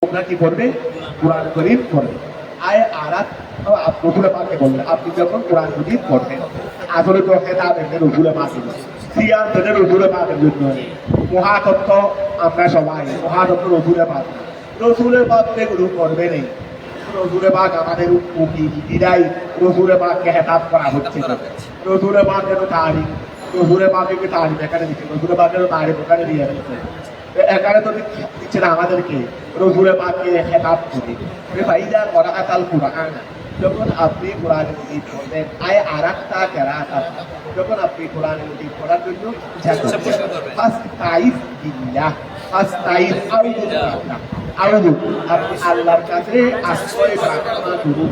তোমরা কি করবে? কোরআন শরীফ পড়বে। আয় আরাত রসুল পাককে বললেন আপনি যখন কোরআন শরীফ পড়বেন, আসলে তো খেতাব এখানে রসুল পাকের সিয়াম ধরে রসুল পাকের জন্য মহাতত্ত্ব। আমরা সবাই মহাতত্ত্ব রসুল পাক, রসুলের পাককে গুরু করবে নেই। রসুলের পাক আমাদের উকিরাই রসুলের পাককে হেতাব করা হচ্ছে না। রসুলের পাকের তারিখ, রসুলের পাকে তারিখ এখানে দিচ্ছে, রসুলের পাকের তারিখ ওখানে দিয়ে দিচ্ছে। এখানে তো দিচ্ছে না আমাদেরকে রসুলের পাককে হেতাব করে ভাইদা করা আতাল কোরআন। যখন আপনি কোরআন মজিদ পড়বেন আয় আরাকটা কেরাতা, যখন আপনি কোরআন মজিদ পড়ার জন্য ইচ্ছা করবেন ফাস্তাইজ বিল্লাহ, ফাস্তাইজ আউযু বিল্লাহ, আউযু আপনি আল্লাহর কাছে আশ্রয় প্রার্থনা করুন,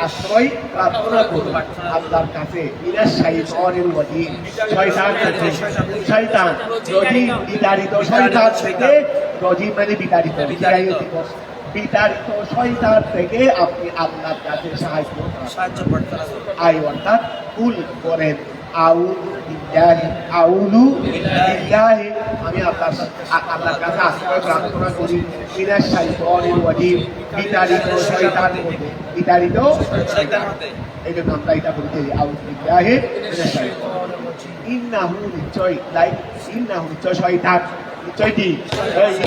আশ্রয় প্রার্থনা করুন আল্লাহর কাছে মিনাশ শাইতানির রাজিম, শয়তান থেকে, শয়তান রজিম বিতাড়িত শয়তান থেকে, রজিম মানে বিতাড়িত, বিতাড়িত শয়তান থেকে আপনি আল্লাহর কাছে সাহায্য প্রার্থনা করুন। আই অর্থাৎ কুল করেন আউযু বিল্লাহি, আউযু বিল্লাহি আমি আল্লাহর কাছে আশ্রয় প্রার্থনা করি মিনাশ শাইতানির রাজিম, বিতাড়িত শয়তান থেকে, বিতাড়িত শয়তান থেকে। এই জন্য আমরা এটা বলতে আউযু বিল্লাহি মিনাশ শাইতানির রাজিম। ইন্নাহু নিশ্চয়, লাইক ইন্নাহু নিশ্চয় শয়তান, নিশ্চয় কি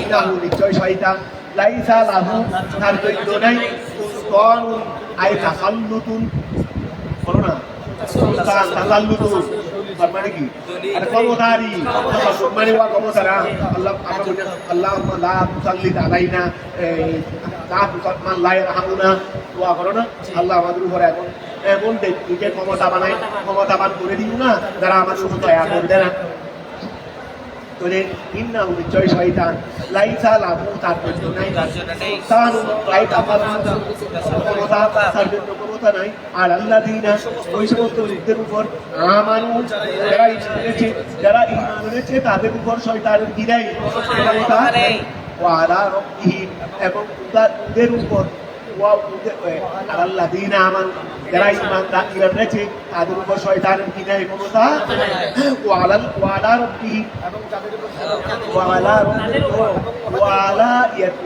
ইন্নাহু নিশ্চয় শয়তান লাইসা লাহু তার জন্য নাই সুলতান আই তাসাল্লুতুন, বলো না সুলতান তাসাল্লুতুন মানে কি আর ক্ষমতারি মানে ওয়া ক্ষমতারা আল্লাহ আল্লাহুম্মা লা তুসাল্লিত আলাইনা লা তুসাল্লিত লা ইয়ারহামুনা, দোয়া করো না আল্লাহ আমাদের উপর এমন ব্যক্তিকে ক্ষমতাবান করে দিও না যারা আমাদের উপর দয়া করবে না। ইন্নাহু নিশ্চয় শয়তান লাইসা লাহু তার জন্য নাই সুলতান আই তাসাল্লুতুন ক্ষমতা, তার জন্য ক্ষমতা নাই আর আল্লাযিনা ওই সমস্ত লোকদের উপর আমানু যারা ঈমান এনেছে তাদের উপর শয়তানের কি নাই ক্ষমতা নেই। ওয়া আলা রাব্বিহিম এবং তাদের উপর আল্লাযিনা আমানু যারা ঈমান এনেছে তাদের উপর শয়তানের কি নাই ক্ষমতা। ওয়া আলা রাব্বিহিম এবং তাদের উপর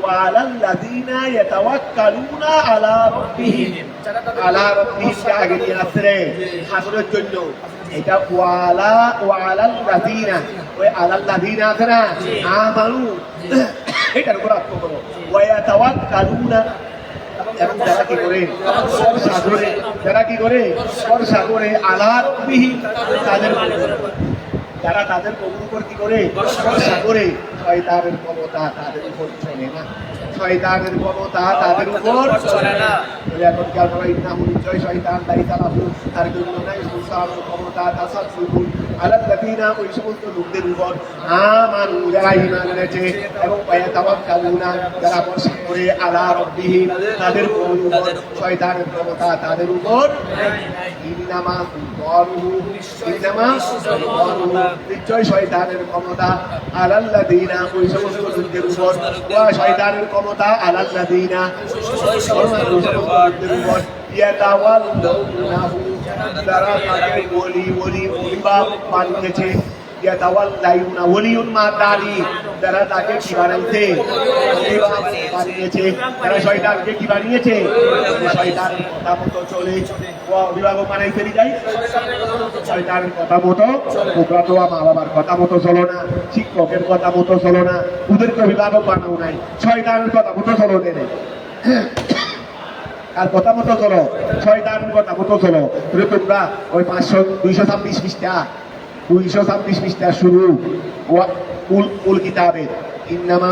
ওয়া আলাল্লাযিনা ইয়াতাওয়াক্কালুনা আলা রাব্বিহিম, আলা রাব্বিহিম আগে নিয়ে আসরে হাসরের জন্য এটা ওয়া আলাল্লাযিনা, ওই আলাল্লাযিনা আছে না আমানু এটার উপর আত্ম করো ওয়া ইয়াতাওয়াক্কালুনা এবং যারা কি করে সাগরে, যারা কি করে সাগরে আলা রাব্বিহিম তাদের যারা তাদের প্রভুর উপর কি করে সাগরে, শয়তানের ক্ষমতা তাদের উপর চলে না, শয়তানের ক্ষমতা তাদের উপর চলে না। এখন কি আপনারা ইন্নাহু নিশ্চয় শয়তান লাইসা লাহু তার জন্য নাই সুলতান ক্ষমতা তাসাল্লুতুন আলাল্লাযিনা ওই সমস্ত লোকদের উপর আমানু যারা ঈমান এনেছে এবং ইয়াতাওয়াক্কালুনা যারা ভরসা করে আলা রাব্বিহিম তাদের উপর, শয়তানের ক্ষমতা তাদের উপর। ইন্নামা সুলতানুহু, ইন্নামা সুলতানুহু নিশ্চয় শয়তানের ক্ষমতা আলাল্লাযিনা ওই সমস্ত লোকদের উপর, ওয়া শয়তানের ক্ষমতা আলাল্লাযিনা লোকদের উপর ইয়াতাওয়াল্লাউনাহু যারা তাকে ওলিবাব বানিয়েছে, ইয়াতাওয়াল্লাউনা ওলিউন মাদারি যারা তাকে কি বানাইছে বানিয়েছে, যারা শয়তানকে কি বানিয়েছে শয়তানের কথা মতো চলে। অভিভাবক বানাইতে যাই শয়তানের কথা মতো, তোমরা তো মা বাবার কথা মতো চলো না, শিক্ষকের কথা মতো চলো না, ওদেরকে অভিভাবক বানাও নাই, শয়তানের কথা মতো চলো দেয় আর কথা মতো চলো, শয়তানের কথা মতো চলো। তোমরা ওই 226 পৃষ্ঠা শুরু কুল কিতাবের ইন্নামা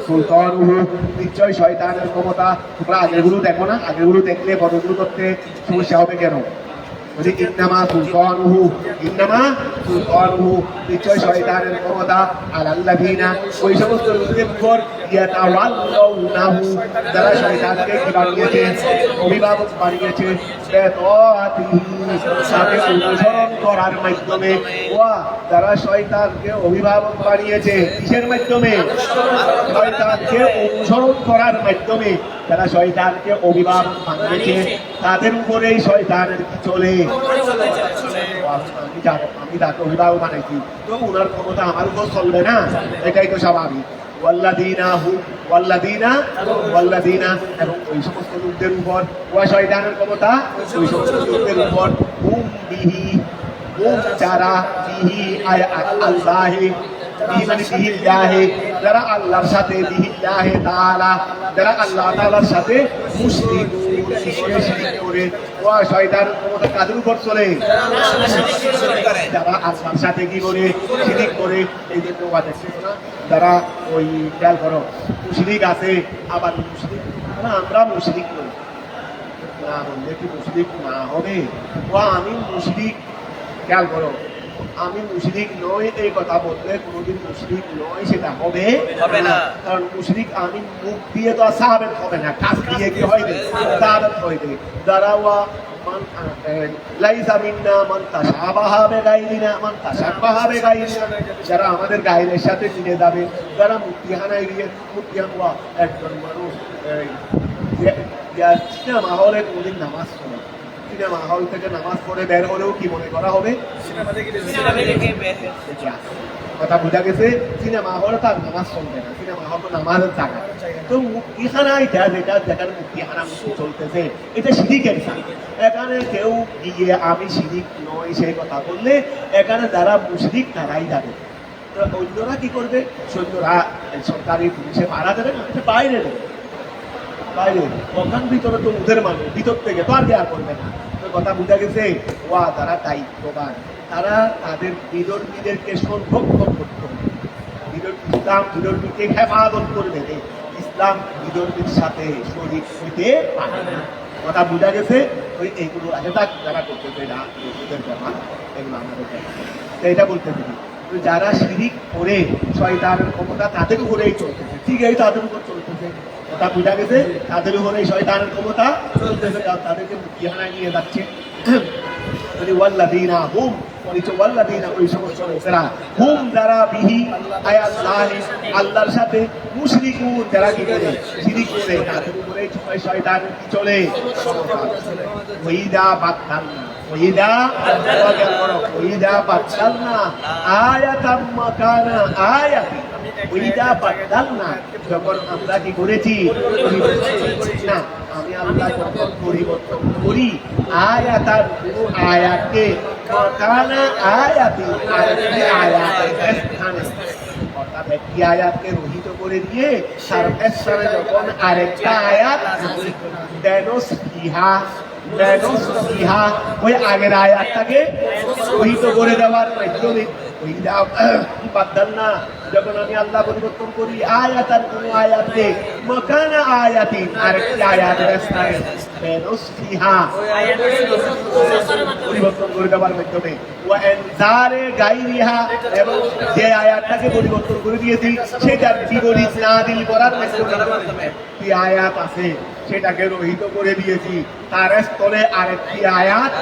সুলতানুহু নিশ্চয় শয়তানের ক্ষমতা। তোমরা আগেরগুলো দেখো না, আগেরগুলো দেখলে বড়গুলো করতে সমস্যা হবে কেন? ইন্নামা সুলতানুহু নিশ্চয় শয়তানের ক্ষমতা আলাল্লাযিনা ওই সমস্ত লোকদের উপর ইয়াতাওয়াল্লাউনাহু যারা শয়তানকে কি বানিয়েছে অভিভাবক বানিয়েছে, তাকে অনুসরণ করার মাধ্যমে। ওয়া যারা শয়তানকে অভিভাবক বানিয়েছে কিসের মাধ্যমে? শয়তানকে অনুসরণ করার মাধ্যমে। যারা শয়তানকে অভিভাবক বানিয়েছে তাদের উপরেই শয়তানের কি চলে। আমি তাকে অভিভাবক বানাইছি তো ওনার ক্ষমতা আমার উপর চলবে না, এটাই তো স্বাভাবিক। ওয়াল্লাযীনা হুম ওয়াল্লাযীনা এবং ওই সমস্ত লোকদের উপর ওয়া শয়তানের ক্ষমতা ওই সমস্ত লোকদের উপর হুম বিহি হুম যারা বিহি আল্লাহি বিহি মানে বিহিল্লাহি যারা আল্লাহর সাথে বিহিল্লাহি তাআলা যারা আল্লাহ তাআলার সাথে শিরক করে ওয়া শয়তানের ক্ষমতা কাদের উপর চলে যারা আল্লাহর সাথে কি করে শিরক করে এই জন্য ওয়া দেখছিস না যারা ওই খেয়াল করো মুশরিক আছে আবার মুশরিক আমরা মুশরিক নই না বললে কি মুশরিক না হবে ও আমি মুশরিক খেয়াল করো আমি মুশরিক নই এই কথা বললে কোনোদিন মুশরিক নয় সেটা হবে না কারণ মুশরিক আমি মুখ দিয়ে তো সাহাবেত হবে না কাজ দিয়ে কি হইবে সাহাবেত হইবে যারা ওয়া লাইসা মিন্না মান তাশাবাহা বিগাইরিনা মান তাশাবাহা বিগাইরিনা যারা আমাদের গায়ের সাথে মিলে যাবে যারা মুক্তিহানায় গিয়ে মুক্তিহানওয়া একজন মানুষ সিনেমা হলে কোনদিন নামাজ পড়ে সিনেমা হল থেকে নামাজ পড়ে বের হলেও কি মনে করা হবে কথা বোঝা গেছে সিনেমা হলে তার নামাজ চলবে না সিনেমা হল নামাজের জায়গা তো মুক্তিখানা এটা যেটা যেখানে মুক্তিখানা মুক্তি চলতেছে এটা শিরিকের জায়গা এখানে কেউ গিয়ে আমি শিরিক নই সেই কথা বললে এখানে যারা মুশরিক তারাই যাবে অন্যরা কি করবে সৈন্যরা সরকারি পুলিশে পাড়া দেবে না বাইরে দেবে বাইরে ওখান ভিতরে তো ওদের মানুষ ভিতর থেকে তো আর দেওয়া করবে না তো কথা বুঝা গেছে ওয়া তারা দায়িত্ববান তারা তাদের বিদর্মীদেরকে সংরক্ষণ করতে হবে ইসলাম বিদর্মীকে হেফাজত করে দেবে ইসলাম বিদর্মীর সাথে শরীক হইতে পারে না কথা বুঝা গেছে ওই এইগুলো আছে যারা করতেছে না ওদের ব্যাপার এগুলো আমাদের এটা বলতে দিবি যারা শিরিক করে শয়তানের ক্ষমতা তাদের উপরেই চলতেছে ঠিক এই তাদের উপর চলতেছে কথা বুঝা গেছে তাদের উপরে শয়তানের ক্ষমতা চলতেছে তাদেরকে মুক্তিহানায় নিয়ে যাচ্ছে ওয়াল্লাযীনা হুম ওয়াল্লাযীনা ওই সমস্ত লোকেরা হুম যারা বিহি আয়াল্লাহি আল্লাহর সাথে মুশরিকুন যারা কি করে শিরিক করে তাদের উপরে শয়তান কি চলে ওয়াইদা বাদদালনা আয়াতাম মাকানা আয়াতি ওয়াইদা বাদদালনা যখন আমরা কি করেছি না আমি আল্লাহ যখন পরিবর্তন করি আয়াতার কোন আয়াতকে মাকানা আয়াতি আরেকটি আয়াতের স্থানে অর্থাৎ একটি আয়াতকে রহিত করে দিয়ে তার স্থানে যখন আরেকটা আয়াত ওই আগের আয়াতটাকে রহিত করে দেওয়ার মাধ্যমে যখন আমি আল্লাহ পরিবর্তন করি আয়াতার কোন আয়াতকে মাকানা আয়াতিন আরেকটি আয়াতের স্থানে পরিবর্তন করে দেওয়ার মাধ্যমে এবং যে আয়াতটাকে পরিবর্তন করে দিয়েছি সেটার বিপরীত নাযিল করার মাধ্যমে একটি আয়াত আছে সেটাকে রহিত করে দিয়েছি তার স্থলে আরেকটি আয়াত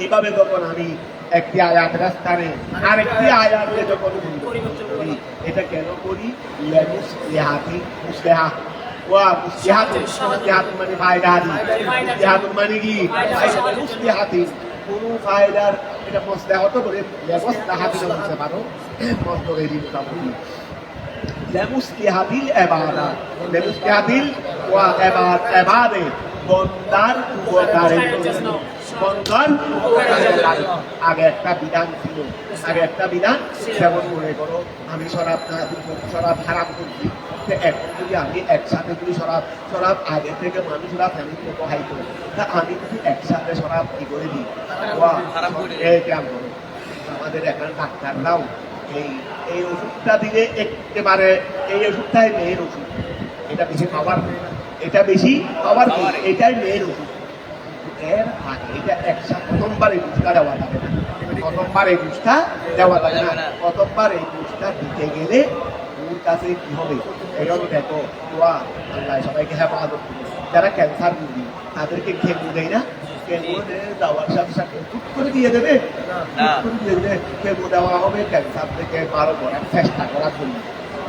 এইভাবে যখন আমি একটি আয়াতের স্থানে আরেকটি আয়াতকে যখন করি এটা কেন করি মানে ফায়দাদি মানে কি কোনো ফায়দার এটা মসলাহত করে মসলাহাতি বলতে পারো মসলাহাতি মোটামুটি লেমুসলিহাতিল ইবাদাত লেমুসলিহাতিল ওয়া ইবাদে বন্দার উপকারের জন্য বন্দার আগে একটা বিধান ছিল যেমন মনে করো আমি শরাব হারাম করছি এখন যদি আমি একসাথে যদি শরাব আগে থেকে মানুষরা ফ্যামিলি প্রবাহিত তা আমি যদি একসাথে শরাব কি করে দিই আমাদের এখানে ডাক্তাররাও এই ওষুধটা দিলে একেবারে এই ওষুধটাই মেয়ের ওষুধ এটা বেশি পাওয়ার এটাই মেয়ের ওষুধ এর আগে এটা একসাথে প্রথমবার এই ওষুধটা দেওয়া যাবে না প্রথমবার এই ওষুধটা দিতে গেলে ওর কাছে কি হবে এরকম দেখো আল্লাহ সবাইকে হেফাজত করবে যারা ক্যান্সার রোগী তাদেরকে কেমো দেয় না কেমো দেওয়ার সাথে সাথে হুট করে দিয়ে দেবে কেমো দেওয়া হবে ক্যান্সার থেকে ভালো করার চেষ্টা করার জন্য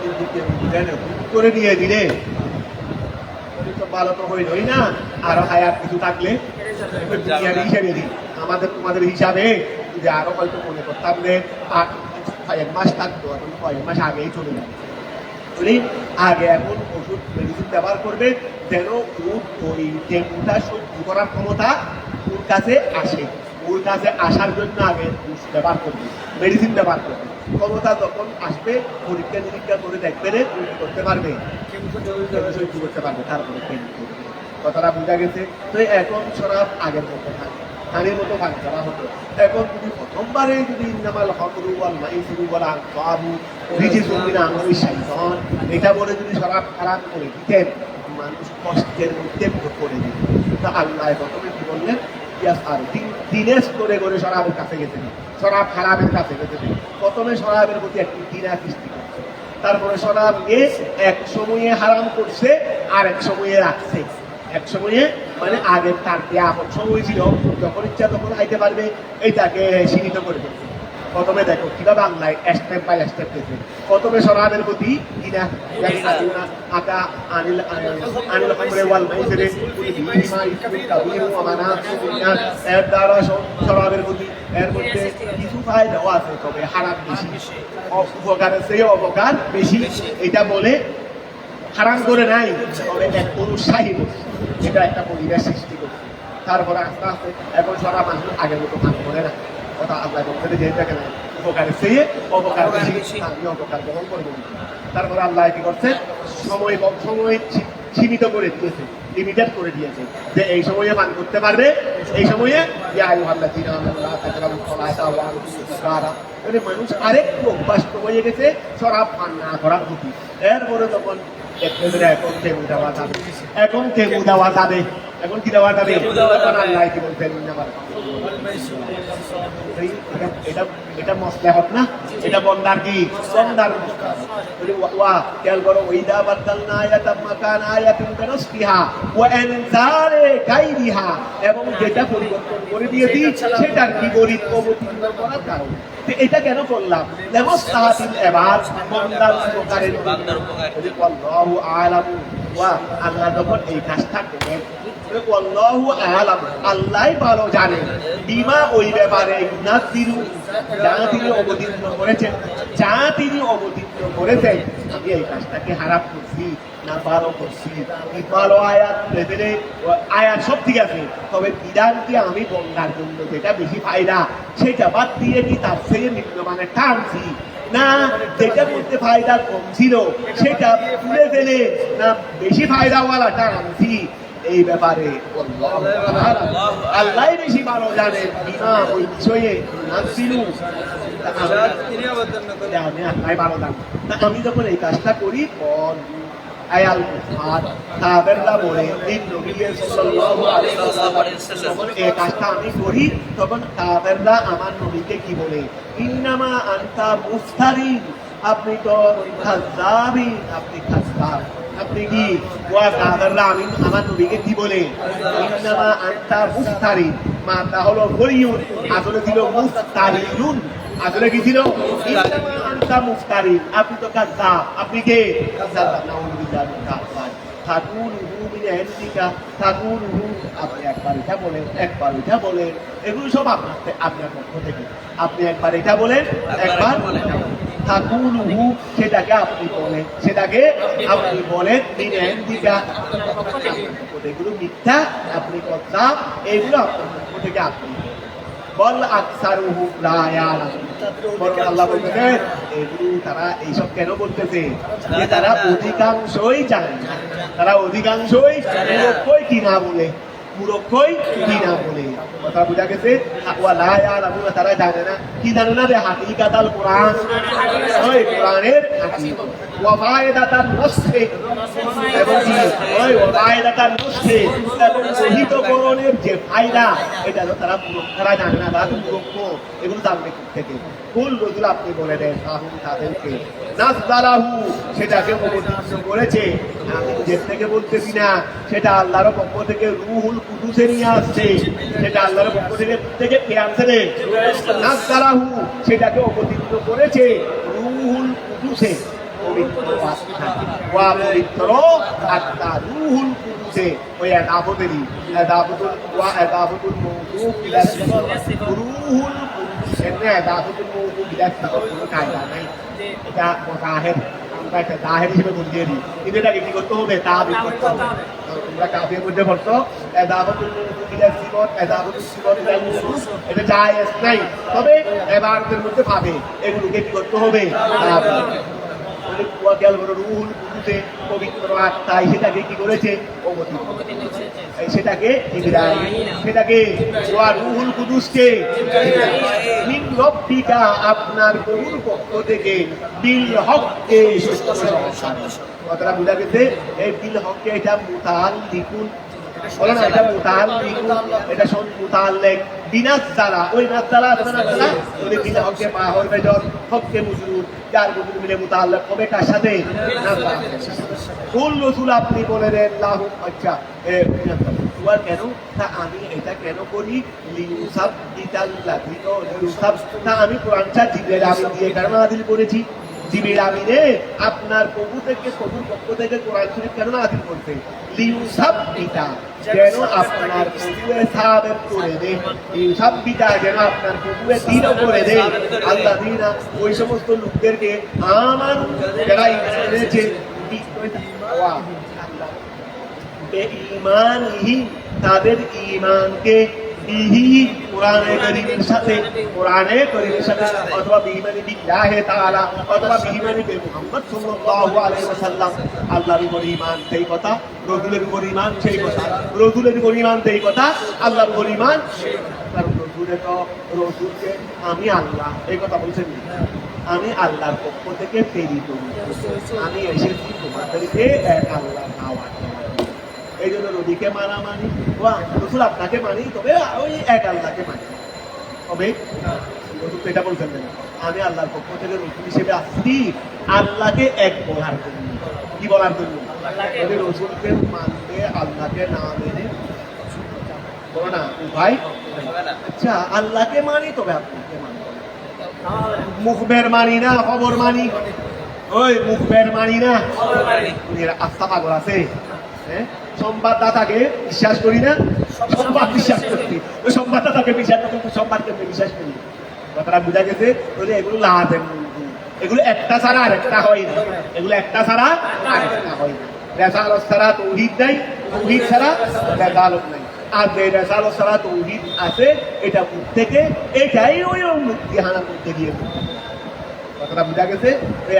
কিন্তু কেমো দিলে হুট করে দিয়ে দিলে তো ভালো তো হইলই না আরো হায়াত কিছু থাকলে হিসেবে দিই তোমাদের হিসাবে যে আরো হয়তো মনে করতাম যে 1 মাস থাকতো কয়েক মাস আগেই চলে যাবে উনি আগে এমন ওষুধ মেডিসিন ব্যবহার করবে যেন ওই ডেঙ্গুটা সহ্য করার ক্ষমতা ওর কাছে আসে। ওর কাছে আসার জন্য আগে ব্যবহার করবে, মেডিসিন ব্যবহার করবে। ক্ষমতা যখন আসবে পরীক্ষা নিরীক্ষা করে দেখবে রে করতে পারবে, সহ্য করতে পারবে, তারপরে কথাটা বোঝা গেছে। তো এখন শরাব আগের মতো থাকে, পানির মতো পান করা হতো। এখন যদি প্রথমবারে যদি ইন্নামাল খামরু ওয়াল মাইসিরু ওয়াল আনসাবু রিজিসুম মিন আমালি শাইতান এটা বলে যদি শরাব হারাম করে দিতেন, মানুষ কষ্টের মধ্যে পড়ে দিত। তা আল্লাহ প্রথমে কি বললেন, আর দিনের স্তরে করে শরাবের কাছে গেছে, শরাব হারামের কাছে গেছে। প্রথমে শরাবের প্রতি একটি দিনা সৃষ্টি করছে, তারপরে শরাবকে এক সময়ে হারাম করছে আর এক সময়ে রাখছে। এক সময়ে মানে আগের তার আপন সময় ছিল, যখন ইচ্ছা তখন খাইতে পারবে, এইটাকে সীমিত করে ফেলছে। প্রথমে দেখো কিভাবে আল্লাহ স্টেপ বাই স্টেপ দিয়েছে। প্রথমে শরাবের প্রতি কিনা আকা আনিল আনিল খামরে ওয়াল মাইসিরে বিহিমা ইসমিন কাবীরু ওয়া মানাফিউ লিন-নাস, এর দ্বারা শরাবের প্রতি এর মধ্যে কিছু ফায়দাও আছে, তবে হারাম বেশি, উপকারের চেয়ে অপকার বেশি। এটা বলে হারাম করে নাই, তবে এক অনুৎসাহী করছে, এটা একটা পরিবেশ সৃষ্টি করছে। তারপরে আস্তে আস্তে এখন শরাব মানুষ আগের মতো ভাগ করে না। কথা আল্লাহ বলতে যে থাকে না, উপকারের চেয়ে অপকার বেশি, আমি অপকার গ্রহণ করবো। তারপরে আল্লাহ কি করছে, সময় সীমিত করে দিয়েছে, লিমিটেড করে দিয়েছে, যে এই সময়ে পান করতে পারবে, এই সময়ে মানুষ আরেকটু অভ্যস্ত হয়ে গেছে শরাব পান না করার প্রতি। এরপরে তখন এখন কেমু দেওয়া যাবে, এখন কেমু দেওয়া যাবে, এখন কি দেওয়া যাবে, আল্লাহ কি বলছেন, এটা মসলাহত না, এটা বন্দার কি বন্দার ওয়া খেয়াল করো, ওইদা বাদদালনা আয়াতাম মাকানা আয়াতিন বিনাসফিহা ওয়া ইনজারে গায়রিহা, এবং যেটা পরিবর্তন করে দিয়েছি সেটার বিপরীত অবতীর্ণ করার কারণ। এটা কেন করলাম, লেমস্তাহাতিল এবার বন্দার উপকারের আল্লাহু আলামু ওয়া আল্লাহ যখন এই কাজটা করেন, আল্লাহু আলাম আল্লাহ ভালো জানেন, বিমা ওই ব্যাপারে নাযিরু যা তিনি অবতীর্ণ করেছেন, যা তিনি অবতীর্ণ করেছেন, আমি এই কাজটাকে হারাম করছি না ভালো করছি। ভালো আয়াত ভেতরে আয়াত সব ঠিক আছে, তবে বিধানটি আমি বন্ধার জন্য যেটা বেশি ফায়দা সেটা বাদ দিয়ে কি তার চেয়ে নিম্নমানের টানছি, না যেটা করতে ফায়দা কম ছিল সেটা তুলে ফেলে না বেশি ফায়দাওয়ালাটা আনছি। এই ব্যাপারে আল্লাহ বেশি ভালো জানেন, বিনা ওই বিষয়ে আমি ভালো জানি। আমি যখন এই কাজটা করি আয়াল সাহাবেরা বলে যখন এই কাজটা আমি করি তখন সাহাবেরা আমার নবীকে কি বলে, ইন্নামা আনতা মুফতারিন, আপনি তো কাযযাবিন, আপনি কাযযাব, আপনি কি ওয়া সাহাবারা আমি আমার নবীকে কি বলে, ইন্নামা আনতা মুফতারিন, মাতা হলো গরিয়ুন, আসলে ছিল মুফতারিনুন, আসলে কি ছিল ইন্নামা আনতা মুফতারিন, আপনি তো কাযযাব, আপনি কে কাযযাব, নাউযুবিল্লাহি মিন যালিক। তাকুলুহু মিন ইনদিকা, তাকুলুহু আপনি একবার এটা বলেন, একবার এটা বলেন, এগুলো সব আপনার পক্ষ থেকে, আপনি একবার এটা বলেন, একবার তাকুলুহু সেটাকে আপনি বলেন, সেটাকে আপনি বলেন, মিন ইনদিকা এগুলো মিথ্যা, আপনি কাযযাব, এগুলো আপনার পক্ষ থেকে আপনি বল আকসারুহুম লা ইয়ালামুন। বরং আল্লাহ বলতেছেন এগুলো তারা এইসব কেন বলতেছে, যে তারা অধিকাংশই জানে না, তারা অধিকাংশই মূর্খই কিনা বলে, মূর্খই কিনা বলে। কথা বোঝা গেছে, ওয়া লা ইয়ালামুন তারা জানে না, কি জানে না, যে হাকিকাতাল কোরআন, ওই কোরআনের হাকিকত, ওয়া ফায়দাতান নাসখে, এবং কি ওই ওয়া ফায়দাতান নাসখে, এবং শহীদকরণের যে ফায়দা এটা তারা তারা জানে না, তারা মূর্খ, এগুলো জানবে থেকে। কুল রসুল আপনি বলে দেন তাদেরকে, নাযযালাহু সেটাকে অবতীর্ণ করেছে, আমি নিজের থেকে বলতেছি না, সেটা আল্লাহর পক্ষ থেকে রূহুল কুদুসে নিয়ে আসছে, সেটা আল্লাহর পক্ষ থেকে কে আনছে, নাযযালাহু সেটাকে অবতীর্ণ করেছে রূহুল কুদুসে, পবিত্র আত্মা, ওয়া পবিত্র আত্মা, রূহুল কুদুসে, ওই এদাবতেরই এদাবতুল ওয়া এদাবতুল মওসুফ ইলা রূহুল কুদুস, এমনি এদাবতুল মওসুফ ইলা কোনো কায়দা নাই, এটা মুতাহিদ আমরা একটা জাহের হিসেবে বুঝিয়ে দিই, কিন্তু এটাকে কি করতে হবে? তাবিদ করতে হবে। তোমরা কাফের মধ্যে পড়ছো এদাবাতুল ইলা সিবত, এদাবাতুল সিবত ইলা মুসুস, এটা জায়েজ নাই, তবে ইবাদতের মধ্যে পাবে, এগুলোকে কি করতে হবে? তাবিদ। রুহুল কুদুসে পবিত্র আত্মায় সেটাকে কি করেছে? সেটাকে সেটাকে রুহুল কুদুসকে মিন রব্বিকা, আপনার প্রভুর পক্ষ থেকে, বিল হককে, কথাটা বুঝা গেছে? এই বিল হককে এটা মুতাআল্লিকুন, বলে না এটা মুতাআল্লিকুন, এটা মুতাআল্লিক বিনাস দ্বারা, ওই নাস দ্বারা ওই বিল হককে মা হবে যত হককে মুজরুর, যার মজরুর মিলে মুতাআল্লিক হবে কার সাথে? কুল রাসূল আপনি বলে দেন লাহু, আচ্ছা তোমার কেন? তা আমি এটা কেন করি? লিউসাব বিতাল্লাহি, লিউসাব, তা আমি কোরআনটা জিবরিল আমিন দিয়ে কেন নাযিল করেছি? জিবরিল আমিনে আপনার প্রভু থেকে, প্রভুর পক্ষ থেকে কোরআন শরীফ কেন নাযিল করতে? লিউসাব বিতা, যেন আপনার প্রভুকে সাবিত করে দেয়, লিউসাব বিতা, যেন আপনার প্রভুকে দৃঢ় করে দেয়। আল্লাযিনা, ওই সমস্ত লোকদেরকে, আমান, যারা ঈমান এনেছে, বেঈমানহি, তাদের ঈমানকে, বিহি, কোরআনে কারীমের সাথে, কোরআনে কারীমের সাথে, অথবা বিঈমানি বিল্লাহি তাআলা, অথবা বিঈমানি বে মুহাম্মদ সাল্লাল্লাহু আলাইহি ওয়াসাল্লাম। আল্লাহর উপর ঈমান সেই কথা, রাসূলের উপর ঈমান সেই কথা, রাসূলের উপর ঈমান সেই কথা, আল্লাহর উপর ঈমান। কারণ রাসূলে তো, রাসূলকে আমি আল্লাহ এই কথা বলছেন, আমি আল্লাহর পক্ষ থেকে প্রেরিত, আমি এসেছি তোমাদেরকে এক আল্লাহর দাওয়াত দেওয়ার। এই জন্য নবীকে মানা মানি, রাসূল আপনাকে মানি, তবে ওই এক আল্লাহকে মানি। তবে রাসূল এটা বলছেন না, আমি আল্লাহর পক্ষ থেকে রাসূল হিসেবে আসছি আল্লাহকে এক বলার জন্য। কি বলার জন্য? যদি রাসূলকে মানবে, আল্লাহকে না মেনে বলো না ভাই। আচ্ছা, আল্লাহকে মানি, তবে আপনাকে মানি, মুখবের মানি না, খবর মানি। ওই মুখবের মানি না, আস্থা পাগল আছে। সংবাদদাতাকে বিশ্বাস করি না, সংবাদ বিশ্বাস করছি, ওই সংবাদদাতাকে বিশ্বাস করতে, সংবাদকে বিশ্বাস করি। কথাটা বোঝা গেছে? এগুলো লাজেন, এগুলো একটা ছাড়া আরেকটা হয় না, এগুলো একটা ছাড়া আরেকটা হয় না। রেসালত ছাড়া তাওহীদ নাই, তাওহীদ ছাড়া রেসালত নাই। আর যে রেসালত ছাড়া তাওহীদ আছে, এটা মুখ থেকে, এটাই ওই মুক্তিহানার মধ্যে গিয়ে। কথাটা বোঝা গেছে?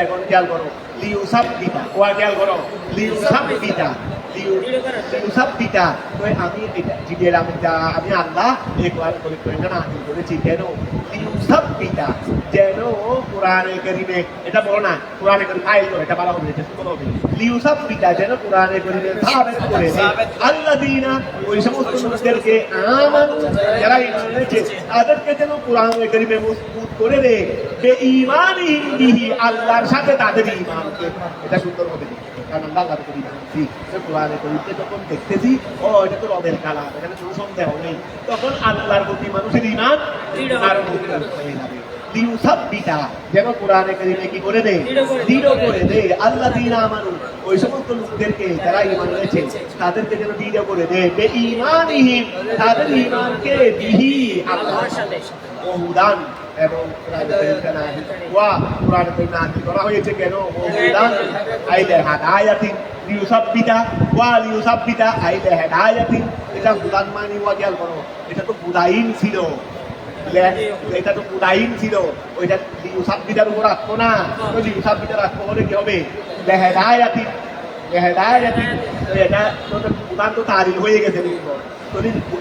এখন খেয়াল করো, লিউসাব বিতা, ওয়া খেয়াল করো, লিউসাব বিতা, লিউসাব বিতা। আমি এটা জিবরিল আমিন, আমি আল্লাহ এই কোরআনটা নাযিল করেছি কেন? লিউসাব বিতা, যেন কোরআনে কারীমে, এটা বলো না কোরআনে কারীম ফাইল করে, এটা বলা হবে, এটা শুনো হবে। লিউসাব বিতা, যেন কোরআনে কারীমে সাবিত করে দেয়, আল্লাযিনা, ওই সমস্ত লোকদেরকে, আমানু, যারা ঈমান এনেছে, তাদেরকে যেন কোরআনে কারীমে মজবুত করে দেয়, বেঈমানিহিম বিহি, আল্লাহর সাথে তাদের ঈমানকে। এটা সুন্দর হবে, কারণ আমরা আল্লাহর উপর ঈমান আনছি। কোরআনে কারীমকে যখন দেখতেছি, ও এটা তো রবের কালাম, এখানে কোনো সন্দেহ নেই, তখন আল্লাহর প্রতি মানুষের ঈমান আরো মজবুত হয়ে যাবে। লিউসাব্বিতা, যেন কোরআনে কারীমে কি করে দেয়? দৃঢ় করে দেয়। আল্লাযীনা আমানু, ওই সমস্ত লোকদেরকে যারা ঈমান এনেছে, তাদেরকে যেন দৃঢ় করে দেয়, বেঈমানিহিম, তাদের ঈমানকে, বিহি, আল্লাহর সাথে, ওহুদান, এবং কোরআনে কারীম নাযিল করা হয়েছে কেন? ওহুদান আইলে হাদায়াতিন, লিউসাব্বিতা ওয়া লিউসাব্বিতা আইলে হাদায়াতিন। এটা হুদান মানে ওয়া খেয়াল করো, এটা তো হুদাইন ছিল, এটা তো হুদাইন ছিল, ওইটা লিউসাব্বিতার উপর আসতো না। তো লিউসাব্বিতার আসতো হলে কি হবে? লেহেদায়াতিন, লেহেদায়াতিন। এটা তো হুদান তো তারিল হয়ে গেছে,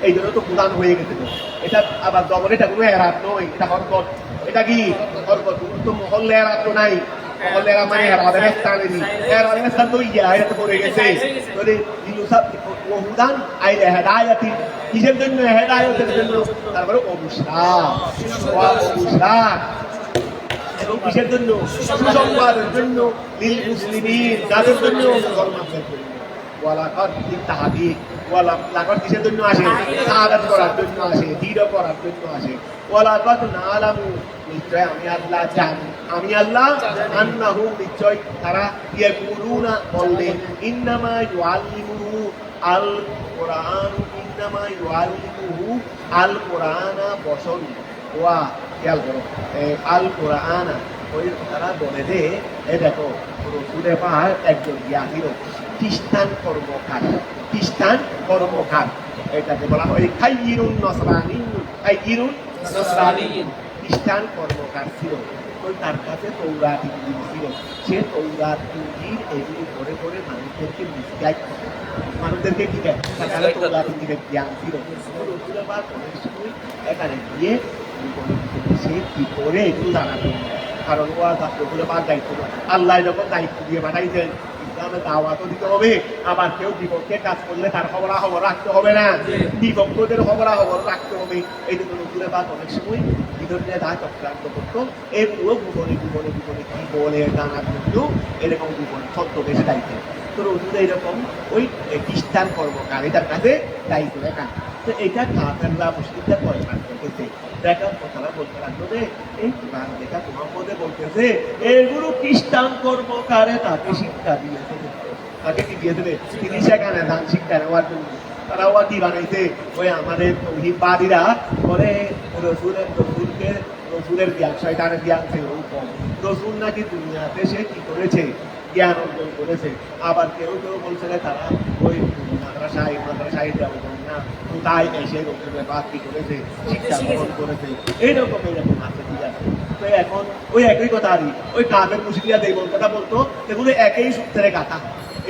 এই জন্য তো হুদান হয়ে গেছে। এটা আবার জবর, এটা কোনো এরাত নয়, এটা হরকত। এটা কি হরকত? তো মহল্লে এরাত তো নাই, মহল্লে এরা মানে এরাদের স্থানে নেই, এরাদের স্থান তো ইয়া, এটা তো পড়ে গেছে। লিউসাব ওহুদান আইলে হেদায়াতিন, কিসের জন্য? হেদায়াতের জন্য। তারপরে অবুশরা, অবুশরা, এবং কিসের জন্য? সুসংবাদের জন্য। লিল মুসলিমিন, যাদের জন্য? মুসলমানদের জন্য। ওয়ালাকাদ লিতাহদিক, ওয়ালাকাদ কিসের জন্য আসে? সাহাদাত করার জন্য আসে, দৃঢ় করার জন্য আসে। ওয়ালাকাদ নালামু, নিশ্চয় আমি আল্লাহ জানি, আমি আল্লাহ, আন্নাহু, নিশ্চয় তারা, ইয়াকুলুনা, বললেন, ইন্নামা ইউআল্লিমুহু আল কোরআন, ইন্নামা ইউআল্লিমুহু আল কোরআনা বশরুন। ওয়া খেয়াল করো, আল কোরআনা, ওই তারা বলে যে এ দেখো রসুলের পাহাড় একজন জ্ঞানীর খ্রিস্টান কর্মকার, খ্রিস্টান কর্মকার, এটাকে বলা হয় খাইরুন নসরানি, খাইরুন নসরানি, খ্রিস্টান কর্মকার ছিল। ওই তার কাছে তৌরাত ইনজিল ছিল, সে তৌরাত ইনজিল এগুলি করে করে মানুষদেরকে মিসগাইড করে, মানুষদেরকে কি দেয় তাহলে তৌরাত ইনজিলের জ্ঞান ছিল। রসুলের পাহাড় অনেক সময় এখানে গিয়ে সে কি করে এগুলো জানাবে, কারণ ও রসুলের পাহাড় দায়িত্ব আল্লাহ যখন দায়িত্ব দিয়ে পাঠাইছেন ইসলামে দাওয়াতও দিতে হবে, আবার কেউ বিপক্ষে কাজ করলে তার খবরাখবর রাখতে হবে না, বিপক্ষদের খবরাখবর রাখতে হবে। এই জন্য রসুলের পাহাড় অনেক সময় ভিতরে যা চক্রান্ত করতো এগুলো গোপনে গোপনে গোপনে কি বলে জানার জন্য এরকম গোপনে ছদ্মবেশে দায়িত্ব। তো রসুল এইরকম ওই খ্রিস্টান কর্মকারীদের কাছে দায়িত্ব দেখা। তো এটা কাফেররা মুশরিকরা পয়সা করতেছে, দেখার কথাটা বলতে লাগলো যে এই কোরআন দেখা তোমার মধ্যে বলতেছে এগুলো খ্রিস্টান কর্মকারে তাকে শিক্ষা দিয়েছে, তাকে কি দিয়েছে তিনি সেখানে দান শিক্ষা নেওয়ার জন্য। তারা ওয়া কি বানাইছে, ওই আমাদের তৌহিদবাদীরা বলে রসুলের জ্ঞান শয়তানের জ্ঞান ছিল কম, রসুল নাকি দুনিয়াতে সে কি করেছে জ্ঞান অর্জন করেছে। আবার কেউ কেউ বলছে তারা ওই মাদ্রাসায় যাবো না, কোথায় এসে রসুলের বাদ কি করেছে শিক্ষা গ্রহণ করেছে, এইরকম আছে, ঠিক আছে। তো এখন ওই একই কথা আরই ওই কাফের মুশরিকরা যে কথা বলতো এগুলো একই সূত্রে গাথা,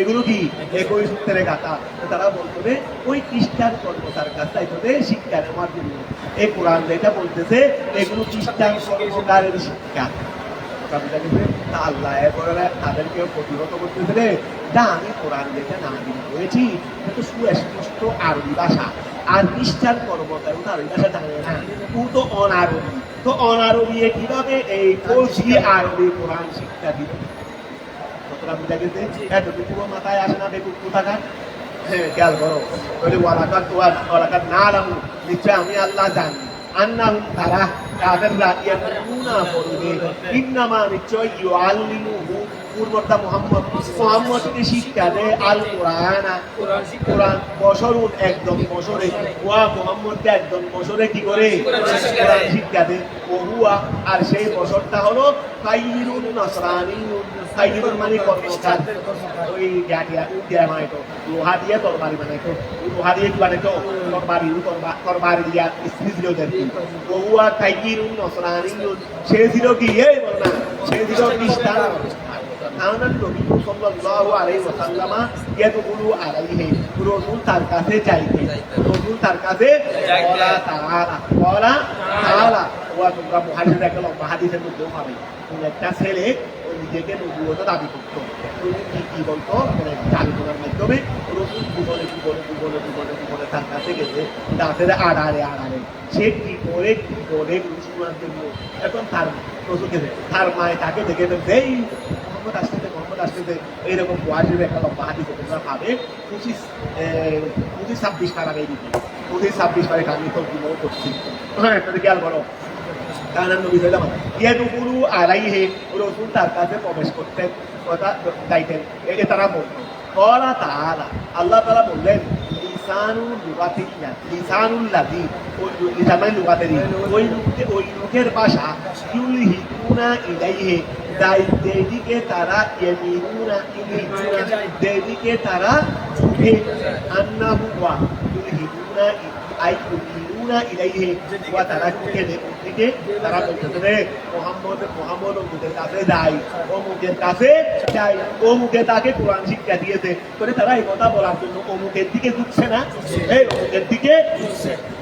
এগুলো কি একই সূত্রে গাথা। তারা বলতো যে ওই খ্রিস্টান কর্মকার কাছে শিক্ষা নেওয়ার জন্য এই কোরআন যেটা বলতেছে এগুলো খ্রিস্টান কর্মকারের শিক্ষা। আল্লাহ এরপরে তাদেরকেও প্রতিহত করতেছে রে, না আমি কোরআন যেটা নাযিল করেছি এটা সুস্পষ্ট আরবি ভাষা, আর খ্রিস্টান কর্মকার আরবি ভাষা জানে না, ও তো অনারবি, তো অনারবি কিভাবে এই ফৌজি আরবি কোরআন শিক্ষা দিবে? কতটা বুঝা গেছে? এতটুকু মাথায় আসে না বেকুব কোথাকার। হ্যাঁ খেয়াল করো, ওয়ালাকাদ নালামু, নিশ্চয় আমি আল্লাহ জানি, আন্নাহুম তারা কাফেররা ইয়াকুনা বলবে ইন্নামা নিশ্চয় ইউআল্লিমুহু পূর্বতা মুহাম্মদকে শিক্ষা দেয় আল কোরআন বশরুন একদম বশরে, ওয়া মুহাম্মদকে একদম বশরে কি করে কোরআন শিক্ষা দেয়। ও হুয়া আর সেই বশরটা হলো খাইরুন নসরানিয়ুন, খাইরুন মানে কর্মকার, ওই দিয়া বানাইতো লোহা দিয়ে তরবারি বানাইতো, লোহা দিয়ে কি বানাইতো তরবারি দিয়া স্ত্রী ছিল ওদেরকে। ও হুয়া খাইরুন নসরানিয়ুন, সে ছিল কি এই বল না, সে ছিল খ্রিস্টান। কারণ নবী সাল্লাল্লাহু আলাইহি ওয়াসাল্লাম ইয়াদুলু আলাইহি, রাসূল তার কাছে চাইতে, রাসূল তার কাছে বলা তাআলা ওয়া তোমরা মুহাদ্দিসরা একটা লম্বা হাদিসের মধ্যেও পাবে, একটা ছেলে নিজেকে নবুয়ত দাবি করতো, কি বলতো আলোচনার মাধ্যমে রসুল জীবনে তার কাছে গেছে দাঁতের আড়ারে সে কি করে শোনার জন্য। এখন তার রসুল গেছে, তার মায় তাকে দেখে ফেলছে এই মোহাম্মদ আসতেছে এইরকম বয়সের একটা লম্বা হাদিস তোমরা পাবে 25-26 পারা দিকে 25-26 পারে আমি তো করছি। হ্যাঁ এটা খেয়াল করো, রসুল তার কাছে প্রবেশ করতেন, কথা গাইতেন, তারা বলতো কলা তাআলা, আল্লাহ তাআলা বললেন ওই লোকের ভাষা ইউলহিকুনা ইলাইহি, যেদিকে তারা যেদিকে তারা ঝুঁকে, আন্নাহু ওয়া ইউলহিকুনা আইয়ুমিনুনা ইলাইহি, ওয়া তারা ঝুঁকে দিকে তারা বলতেছে মুহাম্মদ অমুকের কাছে যাই, অমুকের কাছে যাই, অমুকে তাকে কোরআন শিক্ষা দিয়েছে, করে তারা এই কথা বলার জন্য অমুকের দিকে ঝুঁকছে না, এই অমুকের দিকে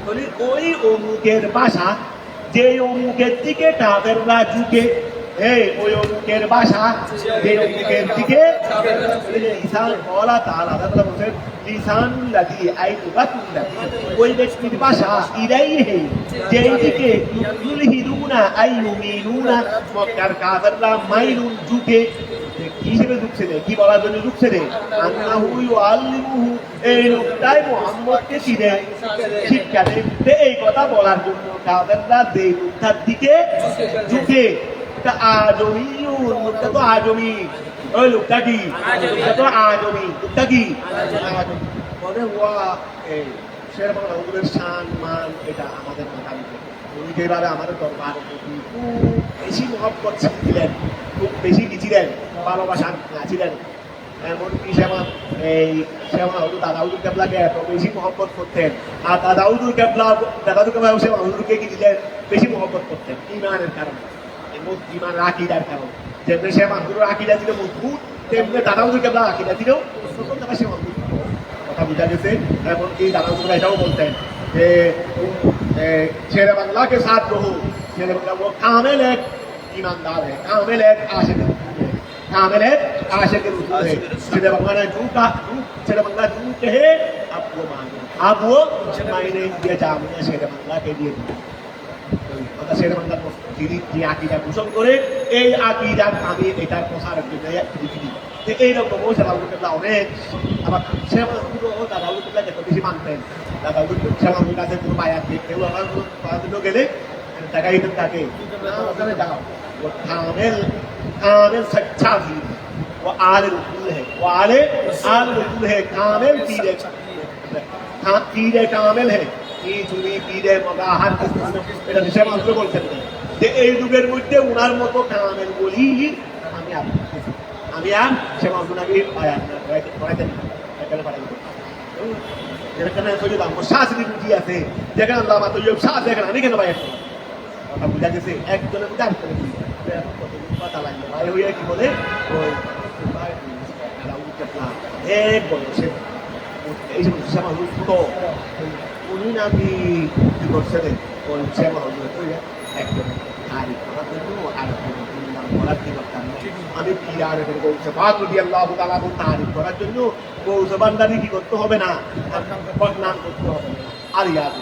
বলি ওই অমুকের ভাষা, যে অমুকের দিকে কাফেররা ঝুঁকে, এই ওই অমুকের ভাষা, যে অমুকের দিকে লিসান বলা তাআলা বলেন লিসানুল্লাযী আই লুগাতুল্লাযী, ওই ব্যক্তির ভাষা ইলাইহি, যেই দিকে ইউলহিদুনা আই ইউমিনুনা, মক্কার কাফেররা মাইলুন ঝুঁকে, কি হিসেবে ঢুকছে রে, কি বলার জন্য ঢুকছে রে, আন্নাহু ইউআল্লিমুহু, এই লোকটাই মুহাম্মদকে কি দেয় শিক্ষা দেয়, এই কথা বলার জন্য কাফেররা যেই লোকটার দিকে ঝুঁকে, আজমিউন, লোকটা তো আজমি, ওই লোকটা কি লোকটা তো আজমি, লোকটা কি বলে ওয়া এই শের বাংলা ওগুলোর শান মান এটা আমাদের মাথা দিতে উনি যেভাবে আমাদের দরবারের প্রতি খুব বেশি মহব্বত ছিলেন, খুব বেশি কি ছিলেন, ভালোবাসা ছিলেন। এমনকি শ্যামা হুজুর দাদা হুজুর কেবলাকে এত বেশি মহব্বত করতেন, আর দাদা হুজুর কেবলা শ্যামা হুজুরকে কি দিলেন, বেশি মহব্বত করতেন ইমানের কারণে, ইমানের আকিদার কারণে। যেমনি শ্যামা হুজুরের আকিদা ছিল মজবুত, তেমনি দাদা হুজুর কেবলা আকিদা ছিল শ্যামা হুজুর। কথা বোঝা গেছে। এমনকি দাদা হুজুর এটাও বলতেন যে शेर बंगला के साथ रहो, शेर बंगला वो कामिल एक ईमानदार है, कामिल एक आशिक है, कामिल एक आशिक रसूल है। शेर बंगला ने शेर बंगला जू कहे अब वो मानो, अब वो मैंने ये जामिया शेर बंगला के लिए কথা शेर बंगला যিনি যে আকিদা পোষণ করে এই আকিদার আমি এটার প্রসারের জন্য লিখি। এইরকম শ্যামাউল্লাহ অনেক আবার শ্যামাউল্লাহ দাদা আল্লাহ এত বেশি মানতেন। দাদা শ্যামাউল্লাহ কাছে কোনো বায়াত কেউ আমার কোনো গেলে টাকাই থাকে ওখানে যাও, ও কামেল कामिल सच्चा पीर है, वो आले रसूल है, वो आले रसूल है, कामिल पीर कामिल है। পীরে মগাহার এটা হিসেবে মাত্র বলছেন যে এই যুগের মধ্যে উনার মতো কামেল বলি আমি আর সে মাসুনাকে যেখানে শাস্ত্রী বুঝি আছে, যেখানে আল্লাহ মাত্র শাস্ত্র দেখেন আমি কেন বাইরে কথা বুঝা গেছে। একজনের মধ্যে আর কথা লাগবে ভাই হইয়া কি বলে এক বয়সে এই সমস্যা মানুষ ছোট উনি নাকি কি করছেন ওই সেবা একজন তারিখ করার জন্য আরেকজন করার কি করতাম আমি পিয়ারের গৌসবাদ যদি আল্লাহ তাআলা তারিখ করার জন্য গৌসবান্দারি কি করতে হবে না, বদনাম করতে হবে না। আর ইয়াদ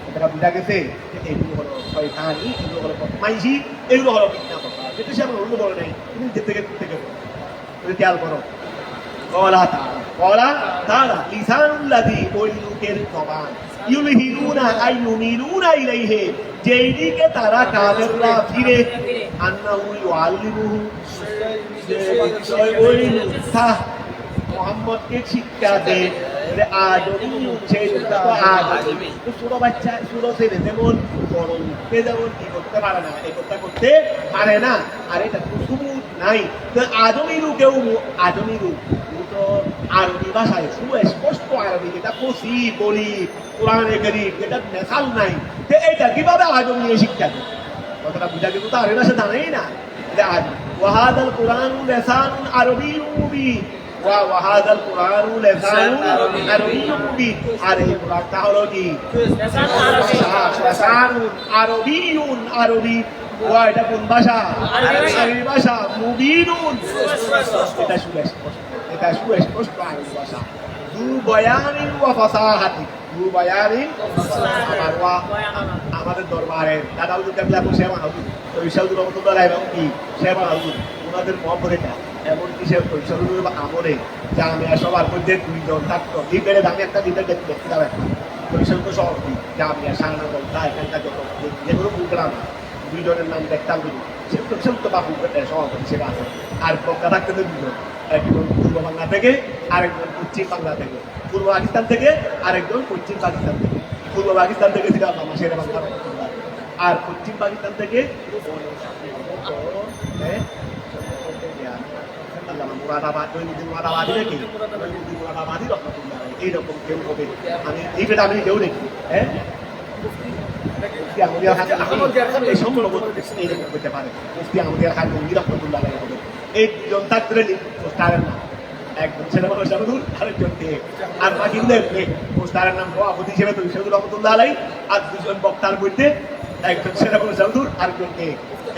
এটা বুঝা গেছে এগুলো হলো শয়তানি, এগুলো হলো বদমাইশি, এগুলো হলো মিথ্যা কথা। যেটা সে আমার অন্য বলে নাই, তুমি যে থেকে খেয়াল করো। قال تعالى لسان الذي ওই লোকের জবান ইউলহিনুনা আই ইউমিলুনা ইলাইহি যেই দিকে তারা কাফেররা ফিরে আন্নাহু ইউআল্লিমুহু ওই লোকটা মুহাম্মদকে শিক্ষা দেয় আদমি সেই লোকটা আদমি ছোট বাচ্চা ছোট ছেলে যেমন বড় লোককে যেমন কি করতে পারে না, এই করতে পারে না, আর এটা সুবুত নাই। তো আদমি লোকেও আদমি লোক আরবি ভাষায় সুস্পষ্ট আরবি, যেটা কষি বলি কোরআনে কারীম, যেটা মেসাল নাই, তো এইটা কিভাবে আদম নিয়ে শিক্ষা দেয়? কথাটা বুঝা গেল তো আরবি ভাষা জানেই না। ওয়াহাদাল কুরআনু লিসানুন আরবিয়্যুম মুবিন, ওয়াহাদাল কুরআনু লিসানুন আরবিয়্যুম মুবিন। আর এই কুরআনটা হলো কি লিসানুন আরবিয়্যুন, আরবি ওয়া এটা কোন ভাষা? আরবি ভাষা। মুবিনুন এটা সুস্পষ্ট, এটা সুস্পষ্ট আরবি ভাষা। দু বয়ানিন ওয়া ফাসাহাতি, দু বয়ানিন আমাদের দরবারে দাদা হুজুর কেবলা শেমা হুজুর ঐশাহুজুর রহমতুল্লাহ এবং কি শেমা হুজুর ওনাদের মহব্বতেটা এমনকি সে ঐশাহুজুর আমলে জামিয়া সবার মধ্যে দুইজন থাকতো। লিডারে আমি একটা লিডার দেখতে যাবেন ঐশাহুজুর সভাপতি জামিয়া সাংনা বলতা এখানকার যত যেগুলো প্রোগ্রাম দুইজনের নাম দেখতাম সেগুলো তো বাবু সভাপতি সেটা আছে। আর বক্তা থাকতে দুজন, একজন পূর্ব বাংলা থেকে আরেকজন পশ্চিম বাংলা থেকে, পূর্ব পাকিস্তান থেকে আরেকজন পশ্চিম পাকিস্তান থেকে। পূর্ব পাকিস্তান থেকে ছিল আল্লামা শের বাংলা, আর পশ্চিম পাকিস্তান থেকে এইরকম কেউ হবে। আমি এইটা আমি কেউ দেখি এই দুজন থাকতে পোস্টারের নাম একজন ছেলে রহমতুল্লাহ আরেকজনকে, আর বাকি পোস্টারের নাম সভাপতি হিসেবে রহমতুল্লাহ আলাই, আর দুজন বক্তার মধ্যে একজন ছেলে রহমতুল্লাহ আরেকজনকে।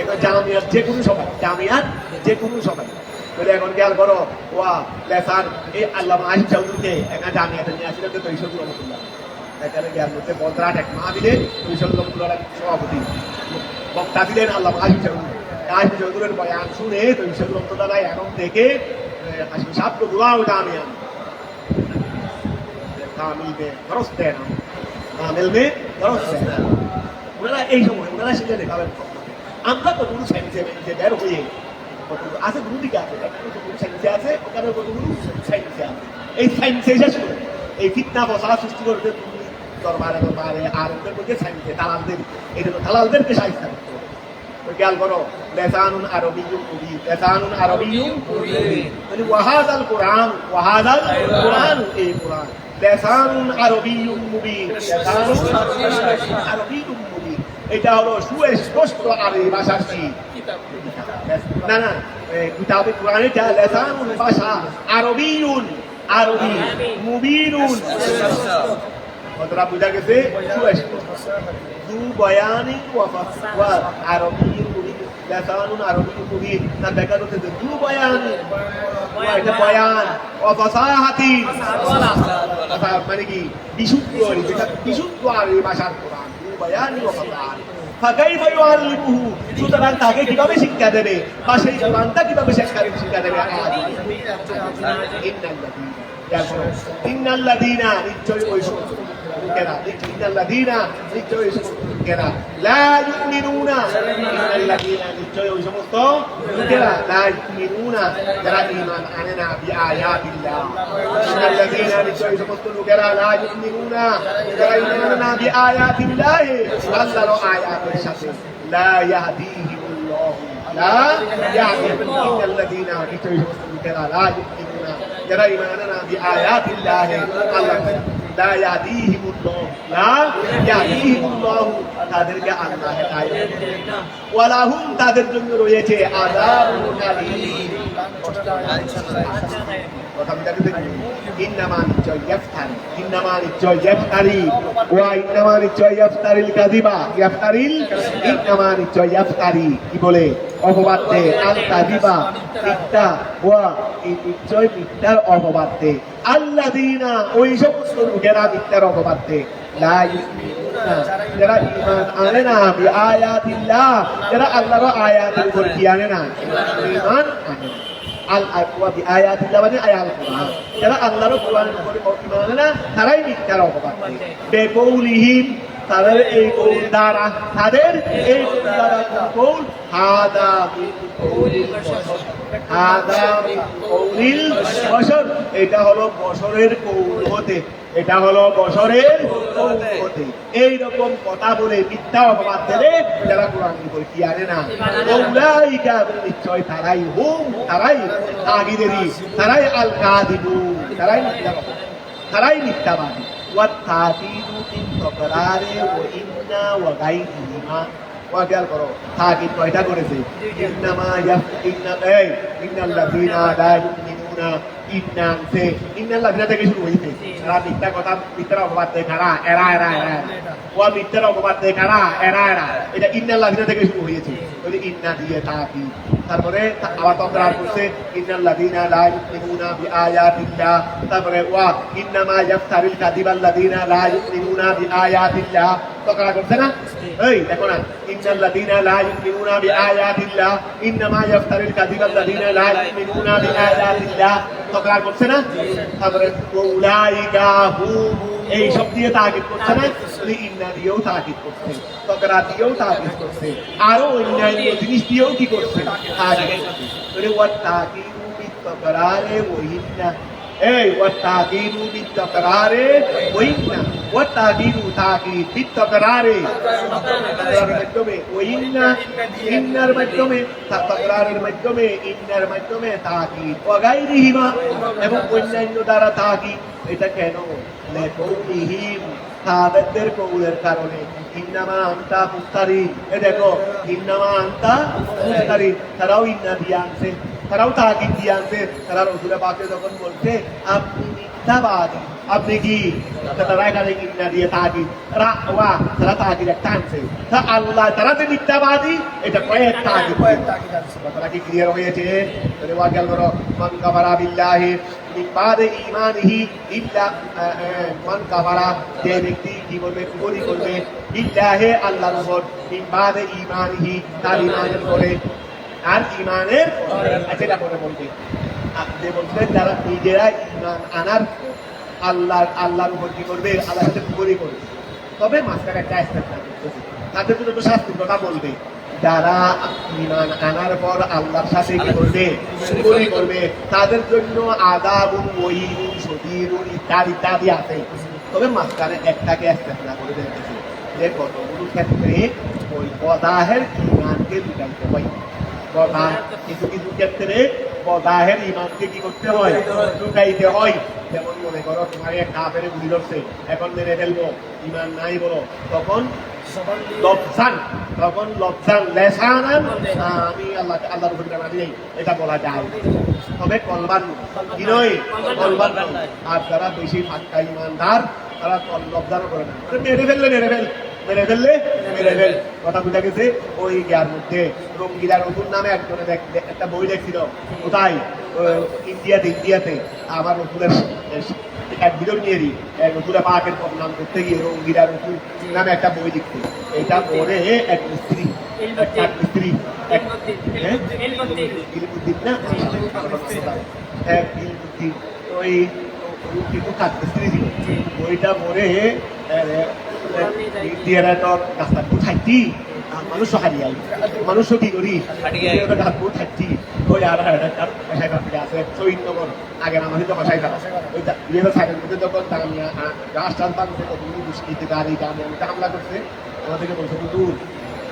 এখন জামিয়ার যে কোনো সবাই, জামিয়ার যে কোনো সবাই বলে এখন খেয়াল করো ওয়া লেসান এই আল্লামা আসিফ চৌধুরীকে এখানে জামিয়াতে নিয়ে আসলে তো তৈশদ রহমতুল্লাহ এখানে গিয়ার মধ্যে বদরাট এক মা দিলে তৈশদ রহমতুল্লাহ সভাপতি, বক্তা দিলেন আল্লামা আসিফ চৌধুরী। আসিফ চৌধুরীর বয়ান শুনে তৈশদ রহমতুল্লাহ এখন থেকে আসিফ সাহেব को दुआओ जामिया कामिल में दरस देना, कामिल में दरस देना। ওনারা এই সময় ওনারা সেটা দেখাবেন। আমরা কতগুলো সাইন্সে বের হয়ে আছে দুটো দিকে আছে, কতগুলো সাইন্সে আছে, ওখানে কতগুলো সাইন্সে আছে। এই সাইন্সে শেষ করে এই ফিতনা ফসাদ সৃষ্টি করতে দরবারে দরবারে আরবদের মধ্যে সাইতে দালালদের এই জন্য দালালদেরকে সাহিত্য করতে হবে। খেয়াল করো লেসানুন আরবিয়্যুম মুবিন, লেসানুন আরবিয়্যুম মুবিন, মানে ওয়াহাদাল কোরআন, ওয়াহাদাল কোরআন, এই কোরআন লেসানুন আরবিয়্যুম মুবিন, লেসানুন আরবিয়্যুম মুবিন, এটা হলো সুস্পষ্ট আরবি ভাষার কি না না কিতাবে কোরআন, এটা লেসানুন ভাষা, আরবিয়ুন আরবি, মুবিনুন কতটা বুঝা গেছে, দু বয়ানি ওয়া আরবিয়ুন মুবিন, লেসানুন আরবিয়ুন মুবিন, তার ব্যাখ্যা হচ্ছে দু বয়ানি, এটা বয়ান ওয়া ফাসাহাতি, মানে কি বিশুদ্ধ, যেটা বিশুদ্ধ আরবি ভাষার কোরআন, দু বয়ানি ওয়া ফাসাহাতি। ফাকাইফা ইউআল্লিমুহু, সুতরাং তাকে কিভাবে শিক্ষা দেবে বা সেই কোরআনটা কিভাবে শিক্ষা দেবে, ইন্নাল্লাযীনা নিশ্চয়ই ওই সমস্ত লোকেরা, ইন্নাল্লাযীনা নিশ্চয়ই ওই সমস্ত লোকেরা, লা ইউমিনুনা, ইন্নাল্লাযীনা নিশ্চয়ই ওই সমস্ত লোকেরা, লা ইউমিনুনা যারা ঈমান আনে না, বিআয়াতিল্লাহ, ইন্নাল্লাযীনা নিশ্চয়ই ওই সমস্ত লোকেরা, লা ইউমিনুনা যারা ঈমান আনে না, বিআয়াতিল্লাহ আল্লাহর আয়াতের সাথে, লা ইয়াহদিহিমুল্লাহ, লা ইয়াহদিহিম, ইন্নাল্লাযীনা নিশ্চয়ই ওই সমস্ত লোকেরা, লা ইউমিনুনা যারা ঈমান আনে না, বিআয়াতিল্লাহ আল্লাহ, লা ইয়াহদিহিমুল্লাহ, লা ইয়াহদিহিমুল্লাহ তাদেরকে আল্লাহ হেদায়েত দেন না, ওয়া লাহুম তাদের জন্য রয়েছে আযাবুন আলীম, কথা বুঝাতে দেখুন, ইন্নামা নিশ্চয় ইফতারি, ইন্নামা নিশ্চয় ইফতারি, ওয়া ইন্নামা নিশ্চয় ইফতারিল কাযিবা, ইফতারিল, ইন্নামা নিশ্চয় ইফতারি কি বলে অপবাদ দেয়, আল কাযিবা মিথ্যা, ওয়া নিশ্চয় মিথ্যার অপবাদ দেয়, আল্লাযীনা ওই সমস্ত লোকেরা মিথ্যার অপবাদ দেয়, লা ইউমিনুনা যারা ঈমান আনে না, বিআয়াতিল্লাহ যারা আল্লাহর আয়াতের উপর কি আনে না, ঈমান আনে না, আল আকওয়া বিআয়াতিল্লাহ মানে আয়াল কোরআন, যারা আল্লাহর কোরআনের উপর ঈমান আনে না তারাই মিথ্যার অপবাদ দেয়, বেকৌলিহিম তাদের এই কৌল দ্বারা, তাদের এই কৌল দ্বারা, কৌল হাদা মিন কৌলিল বশর, হাদা মিন কৌলিল বশর, এটা হলো বশরের কৌল হতে, এটা হলো বশরের কৌল হতে, এইরকম কথা বলে মিথ্যা অপবাদ দেবে যারা কোরআনের উপর কি আনে না, উলাইকা নিশ্চয় তারাই হুম, তারাই আগিদেরই, তারাই আল কাযিবুন, তারাই মিথ্যা, তারাই মিথ্যাবাদী, ওয়া তাকিদু মিন তাকরারে ওয়া ইন্না ওয়া গায়রিহিমা, ওয়া খেয়াল করো তাকিদ কয়টা করেছে, ইন্নামা ইন্নাল্লাযীনা লা ইউমিনুনা, ইন্নানসে ইন্নাল্লাযীনা থেকে শুরু হয়েছে, এরা মিথ্যা কথা, মিথ্যার অপবাদ দেয় কারা, এরা এরা এরা, ওয়া মিথ্যার অপবাদ দেয় কারা, এরা এরা, এটা ইন্নাল্লাযীনা থেকে শুরু হয়েছে, ওই ইন্না দিয়ে তাকিদ, তারপরে আবার তকরার করছে ইন্নাল্লাযীনা লা ইউমিনুনা বিআয়াতিল্লাহ, তারপরে ওয়া ইন্নামা ইফতারিল কাযিবাল্লাযীনা লা ইউমিনুনা বিআয়াতিল্লাহ, তকরার করছে না, এই দেখো না, ইন্নাল্লাযীনা লা ইউমিনুনা বিআয়াতিল্লাহ, ইন্নামা ইফতারিল কাযিবাল্লাযীনা লা ইউমিনুনা বিআয়াতিল্লাহ, তকরার করছে না, তারপরে উলাইকা হুম, এই সব দিয়ে তাকিদ করছে না, ইন্না দিয়েও তাকিদ করছে, তকরা দিয়েও তাকিদ করছে, আরো অন্যান্য জিনিস দিয়েও কি করছে, তাকিদ করছে, ওয়া তাকিদু বিত তকরারে ওয়া ইন্না, এই ওয়া তাকিদু বিত তকরারে ওয়া ইন্না, ওয়া তাকিদু তাকিদ বিত তকরারে, তকরারের মাধ্যমে, ওয়া ইন্না ইন্নার মাধ্যমে, তকরারের মাধ্যমে, ইন্নার মাধ্যমে তাকিদ, ওয়া গায়রিহিমা এবং অন্যান্য দ্বারা তাকিদ, এটা কেন, লেকৌলিহিম তাদের কৌলের কারণে, ইন্নামা আনতা মুফতারি, এ দেখো ইন্নামা আনতা মুফতারি, তারাও ইন্না দিয়ে আনছে, তারাও তাকিদ দিয়ে আনছে, তারা রাসূল পাককে যখন বলছে আপনি মিথ্যাবাদী, আপনি কি, তারা এখানে ইন্না দিয়ে তাকিদ, ওয়া তারা তাকিদ একটা আনছে, তা আল্লাহ তারা যে মিথ্যাবাদী এটা কয়েক তাকিদ, কথাটা কি ক্লিয়ার হয়েছে, ওয়া গেল মান কাফারা বিল্লাহি মিন বাদে ঈমানিহি ইল্লা, মান কাফারা যে ব্যক্তি কি বলবে, কুফরি করবে, বিল্লাহি আল্লাহর উপর, মিন বাদে ঈমানিহি তার ঈমানের পরে, আর ঈমানের যেটা পরে বলবে, আপনি বলছেন যারা নিজেরা ঈমান আনার আল্লাহর উপর কি করবে, আল্লাহর সাথে কুফরি করবে, তবে মাঝখানে একটা স্টেপ করতেছে, তাদের জন্য তো শাস্তির কথা বলবে, যারা ঈমান আনার পর আল্লাহর সাথে কি করবে, কুফরি করবে, তাদের জন্য আযাবুন ওয়াইলুন শাদীদুন ইত্যাদি ইত্যাদি আছে, তবে মাঝখানে একটাকে ইস্তেথনা করে রেখেছে যে কতগুলো ক্ষেত্রে ওই বদাহের ইমানকে লুকাইতে হয়। কিছু কিছু ক্ষেত্রে বদাহের ইমানকে কি করতে হয়, লুকাইতে হয়। যেমন মনে করো তোমার এক কাফের গুলি ধরছে, এখন মেরে ফেলবো, ইমান নাই বলো, তখন লবজান লেসানান আমি আল্লাহর উপর রাজি নেই, এটা বলা যায়। তবে কলবান কি নয়, কলবান নয়। আর যারা বেশি ফাঁকা ইমানদার তারা লবজানও করে না, মেরে ফেললে কথা বুঝা গেছে। ওই ইয়ার মধ্যে রঙ্গিলা নতুন নামে একজনের একটা বই দেখছিল, কোথায় ইন্ডিয়াতে আমার নতুনের এক ভিডিও নিয়ে দিই, নতুরা পাকের নাম করতে গিয়ে রঙ্গিলা নতুন নামে একটা বই লিখতে, এটা পরে এক স্ত্রী না ওই কিন্তু স্ত্রী ছিল, বইটা পরে মানুষ হারিয়ে মানুষ কি করি থাকছি ওই আছে চৈতনগর আগের আমাদের তো হসাই থাকা ওই যখন গাছ টানতাম দুষ্কৃতি গাড়ি হামলা করছে, আমাদেরকে বলছে দূর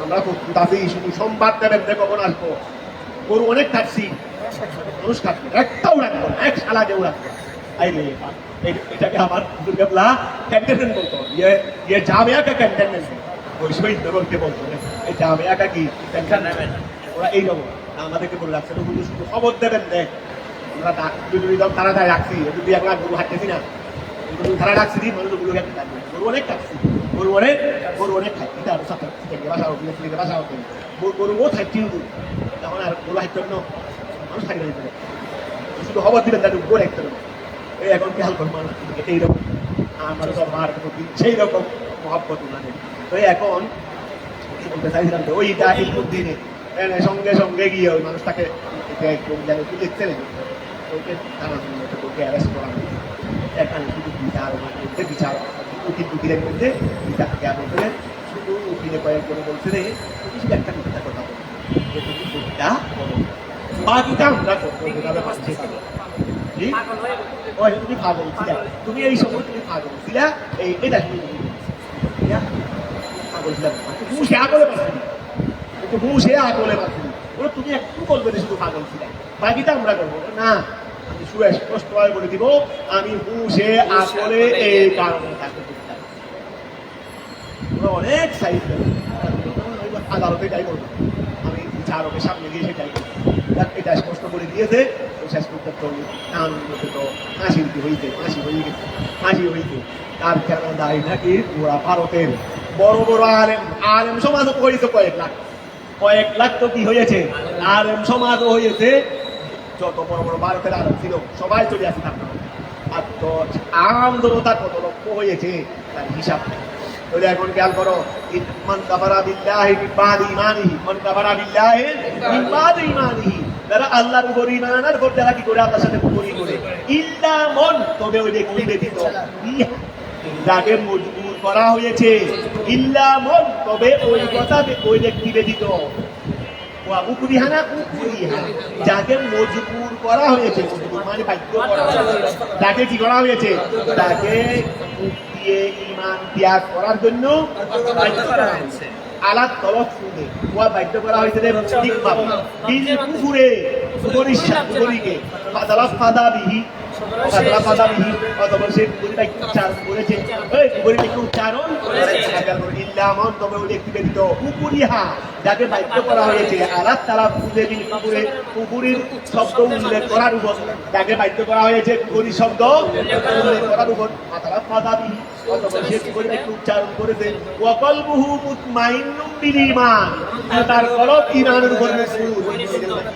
আমরা তাতে শুধু সোমবার দেবেন কখন আসবো, গরু অনেক থাকছি, মানুষ থাকবে একটাও রাখবো না, এক শালা কেউ রাখবো আইলে এটাকে আমার দুর্গাবলা ক্যান্টনমেন্ট বলতো, ইয়ে জামিয়াকে ক্যান্টনমেন্ট ওই শহীদ নগরকে বলতো, এই জামিয়াকা কি ক্যান্টনমেন্ট, ওরা এইরকম আমাদেরকে বলে রাখছে শুধু খবর দেবেন দেখ আমরা তারা রাখছি, যদি আমরা গরু হাঁটতেছি না তারা রাখছি দিই মানুষগুলোকে গরু অনেক থাকছি, গরু অনেক থাকছি বাসা হতে বাসা হতে গরুও থাকছি তখন আর গরু হাঁটতে মানুষ থাকি শুধু খবর দিবেন তাদের গরু হাঁটতে হবে। এই এখন খেয়াল করবো মানুষ এইরকম আমার সব মার সেই রকম মহব্বত উনাদের। তো এখন কি বলতে চাইছিলাম তো ওইটা এই দিনে সঙ্গে সঙ্গে গিয়ে ওই মানুষটাকে লিখতে নেই ওকে টানার জন্য ওকে অ্যারেস্ট করা হয়েছে। এখানে শুধু বিচার উকিলের মধ্যে বিচারকে বলতে শুধু উকিলে কয়েকজন বলছে রে তুমি শুধু একটা মিথ্যা কথা বলো যে তুমি ভোটটা করো, বাকিটা আমরা করবো যেভাবে পাচ্ছি। তুমি পাগল ছিলা, তুমি এই সময় তুমি পাগল ছিলা, এটা তুমি পাগল ছিলাম সে আগলে পাচ্ছি, সে আগলে পাচ্ছি ওরা তুমি একটু বলবে যে শুধু পাগল ছিলা, বাকিটা আমরা করবো না। আমি সুস্পষ্ট বলে দিব আমি সে আসলে এই কারণে তাকে করতাম। অনেক সাইড আদালতে যাই করবো, আমি বিচারকের সামনে গিয়ে সেটাই করবো, এটা স্পষ্ট করে দিয়েছে। শেষ করতে তো হাসি হইতে হাসি হইতে তার কেন দায়ী নাকি ওরা ভারতের বড় বড় আলেম সমাজও হয়েছে কয়েক লাখ তো কি হয়েছে আলেম সমাজও হয়েছে, যত বড় বড় ভারতের আলেম ছিল সবাই চলে আসে থাকতো, আর তো আন্দোলনতা কত লক্ষ হয়েছে তার হিসাব। তাহলে এখন খেয়াল করো মান কাফারা বিল্লাহি মিন বাদি ঈমানিহি, মান কাফারা বিল্লাহি মিন বাদি ঈমানিহি, যারা আল্লাহর উপর ঈমান আনার পর যারা কি করে আল্লাহর সাথে কুফরি করে, ইল্লা মন তবে ওই ব্যক্তি ব্যতীত যাকে মজবুর করা হয়েছে, ইল্লা মন তবে ওই কথা ওই ব্যক্তি ব্যতীত যাকে মজবুর করা হয়েছে, মানে বাধ্য করা হয়েছে, যাকে কি করা হয়েছে, তাকে দিয়ে ঈমান ত্যাগ করার জন্য আলাদ তলব শুনে ওয়া বাধ্য করা হয়েছে বিল কুফুরে কুফরিকে ফাদা বিহি অথবা সে উচ্চারণ করেছে, উচ্চারণ ইল্লামন তবে ওই ব্যক্তি ব্যতীত কুকুরিহা যাকে বাধ্য করা হয়েছে আলাদ তারা কুকুরির শব্দ উল্লেখ করার উপর, যাকে বাধ্য করা হয়েছে কুকুরির শব্দ উল্লেখ করার উপর অথবা সে কুকুরি ব্যক্তি উচ্চারণ করেছে ওয়াকলবুহু মুতমাইন্নুম বিল ঈমান, তার কলব ঈমানের উপর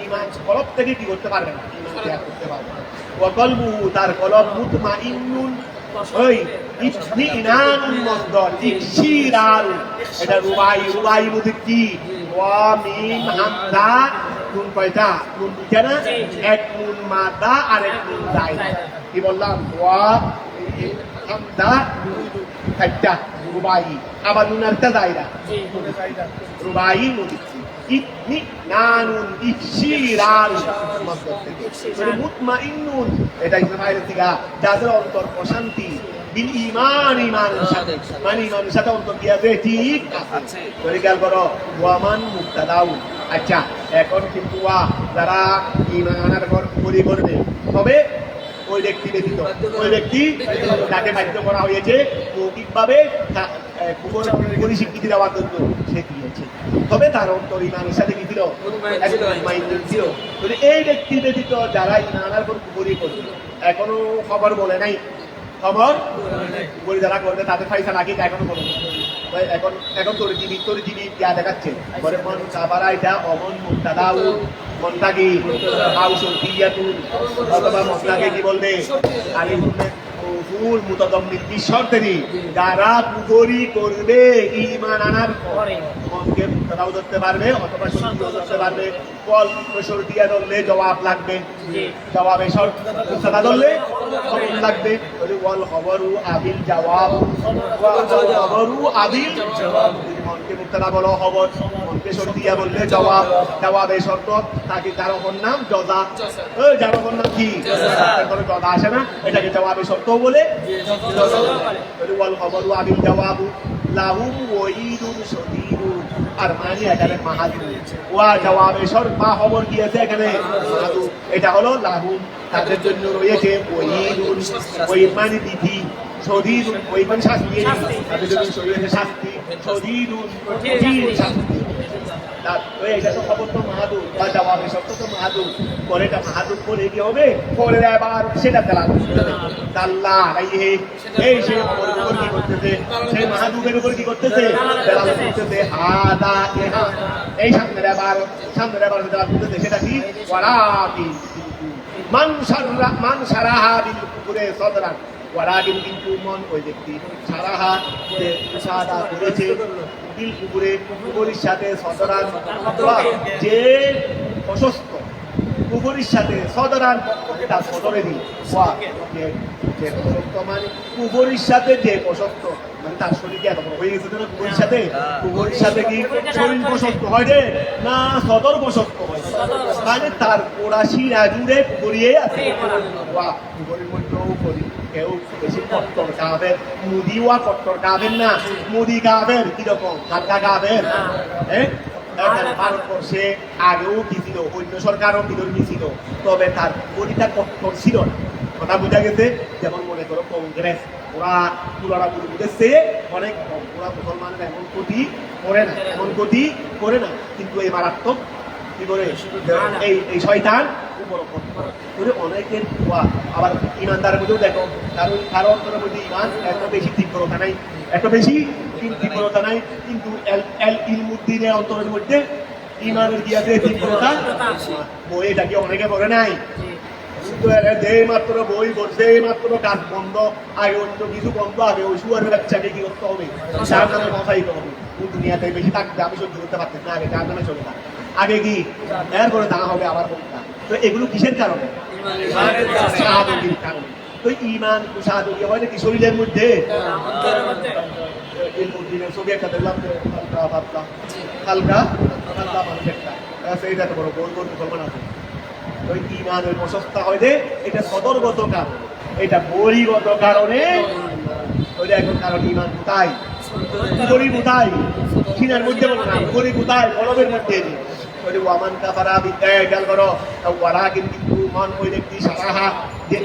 ঈমান কলব থেকে কি করতে পারবে না, ঈমান ত্যাগ করতে পারবে না। ওয়াকলবুহু তার কলব মুতমাইন্নুন ওই ইতমিনানুন মসদার ইকশিরার, এটা রুবাই মধ্যে কি ওয়া মিম হামজা নুন কয়টা নুন দুইটা না, এক নুন মাদা আর এক নুন দাইরা, কি বললাম ওয়া হামজা চারটা রুবাই, আবার নুন একটা দাইরা রুবাই মধ্যে ইতমিনানুন ইকশিরার মসদার থেকে মুতমাইন্নুন এটা ইসমাইল থেকে যাদের অন্তর প্রশান্তি বিল ঈমান ঈমানের সাথে মানে ঈমানের সাথে অন্তর দিয়েছে ঠিক আছে তাহলে খেয়াল করো ওয়ামান মুক্তাদাউ আচ্ছা এখন কিন্তু যারা ঈমান আনার পর কুফরি করবে তবে ওই ব্যক্তি ব্যতীত ওই ব্যক্তি তাকে বাধ্য করা হয়েছে মৌখিকভাবে কুফরি স্বীকৃতি দেওয়ার জন্য সে দিয়েছে তবে তার অন্তর ঈমানের সাথে কি ছিল ছিল এই ব্যক্তি ব্যতীত যারা ঈমান আনার পর কুফরি করবে এখনো খবর বলে নাই খবর কুফরি যারা করবে তাদের ফাইসালা কি এখনো বলে এখন এখন তরিজীবী ইয়া দেখাচ্ছে বলে মন কাবারা এটা অমন মুক্তাদাউ মনটা কি আউসুল কিয়াতুন অথবা মনটাকে কি বলবে আলিফুল্লাহ ফুল মুতাদাম্মিন বিশর্তেনি যারা কুফরি করবে ঈমান আনার পরে মনকে মুক্তাদাও ধরতে পারবে অথবা শরীরও ধরতে পারবে কল প্রশর দিয়া ধরলে জবাব লাগবে জবাবে শর্ত মুক্তাদা ধরলে খবর লাগবে ওয়াল খবরু আবিল জবাব খবরু আবিল জবাব মনকে মুক্তাদা বলো খবর মনকে শর্ত দিয়া বললে জবাব জবাবে শর্ত তাকে যার ওপর নাম জজা ওই যার ওপর নাম কি কোনো জজা আসে না এটাকে জবাবে শর্ত বলে ওয়াল খবরু আবিল জবাবু লাহুম ওয়াইদুন শাদীদুন আর মানে এখানে মাহাদু ওয়া জবাবে শর্ত মা খবর দিয়েছে এখানে মাহাদু এটা হলো লাহুম তাদের জন্য রয়েছে ওয়াইদুন ওয়াইদ মানে বিধি শাদীদুন ওয়াইদ মানে শাস্তি তাদের জন্য রয়েছে শাস্তি শাদীদুন কঠিন শাস্তি এটা তো খবর তো মাহাদুর বা জবাবে শর্ত তো মাহাদুর পরে এটা মাহাদুর করে কি হবে পরে আবার সেটা তেলাওয়াত আল্লাহ এই সে উপর কি করতেছে সেই মাহাদুরের উপর কি করতেছে তেলাওয়াত করতেছে হাদা ইহা এই সামনের আবার তেলাওয়াত করতেছে সেটা কি ওয়ালাকি মান সারাহা বিল কুফরে সদরান ওয়ালাকিন কিন্তু মন ওই ব্যক্তি সারাহা যে মুশাহাদা করেছে বিল কুফরে কুফরির সাথে সদরান যে প্রশস্ত কুফরির সাথে সদরান এটা সদরে দিই যে প্রশস্ত মানে কুফরির সাথে যে প্রশস্ত মানে তার শরীর এত বড় হয়ে গেছে না কুফরির সাথে কি শরীর প্রশস্ত হয় রে না সদর প্রশস্ত হয় মানে তার পোড়াশি রাজুরে কুফরিয়ে আছে কুফরির মধ্যেও করি কেউ বেশি কট্টর গাবের মুদিওয়া কট্টর গাবেন না মুদি গাবের কিরকম হালকা গাবের ভারতবর্ষে আগেও কি ছিল অন্য সরকারও বিধর্মী ছিল তবে তার গণিতা কট্টর ছিল না কথা বোঝা গেছে যেমন মনে করো কংগ্রেস ওরা পুরারা বুঝেছে অনেক কম ওরা মুসলমানের এমন ক্ষতি করে না কিন্তু এই মারাত্মক কি করে এই শয়তান অনেকের আবার ইমানদারের মধ্যেও দেখো কারো অন্তরের মধ্যে ইমান এত বেশি তীব্রতা নাই কিন্তু ইলমুদ্দিনের অন্তরের মধ্যে ইমানের গিয়াছে তীব্রতা বই এটাকে অনেকে পড়ে নাই যেই মাত্র বই পড়ছে এই মাত্র কাজ বন্ধ আগে অন্য কিছু বন্ধ আগে ওই সুয়ারের বাচ্চাকে কি করতে হবে যার নামে মশাইতে হবে দুনিয়াতে বেশি থাকতে আমি সহ্য করতে পারতেন না আগে যার নামে চলে না আগে কি এরপরে দাঁড়া হবে আবার বলতা তো এগুলো কিসের কারণে শাহাদতির কারণে তো ঈমান শাহাদতি হয় নাকি শরীরের মধ্যে ছবি একটা দেখলাম হালকা মানুষ একটা সেইটা তো বড় গোল গোল মুসলমান আছে ওই ঈমানের প্রশস্তা হয় যে এটা সদরগত কারণ এটা বহিগত কারণে ওইটা এখন কারণ ঈমান কোথায় গরিব কোথায় সিনার মধ্যে বলো না গরিব কোথায় কলবের মধ্যে ওয়ামান কাফারা বিদ্যায় করো ওয়ালাকিন কিন্তু মন ওই ব্যক্তি সারাহা যে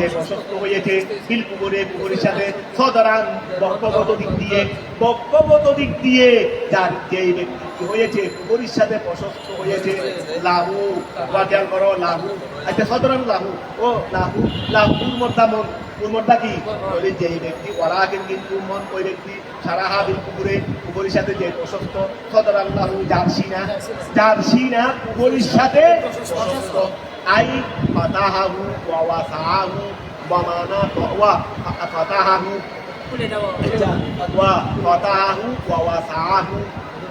প্রশস্ত হয়েছে বিল কুফরের সাথে সদরান বক্তগত দিক দিয়ে যার যেই ব্যক্তি হয়েছে কুফরের সাথে প্রশস্ত হয়েছে লাহু ওয়াজাল করো লাহু আচ্ছা সদরান লাহু ও লাহুর মধ্যা কি যেই ব্যক্তি ওয়ালাকিন কিন্তু মন ওই ব্যক্তি সারাহা বিল কুফরের সাথে যে প্রশস্ত সদরান লাহু জারসিনা কুফরের সাথে প্রশস্ত আই ফাতাহাহু ওয়া ওয়াসাহু ওয়া মানা ওয়া ফাতাহাহু ওয়া ফাতাহাহু ওয়া ওয়াসাহু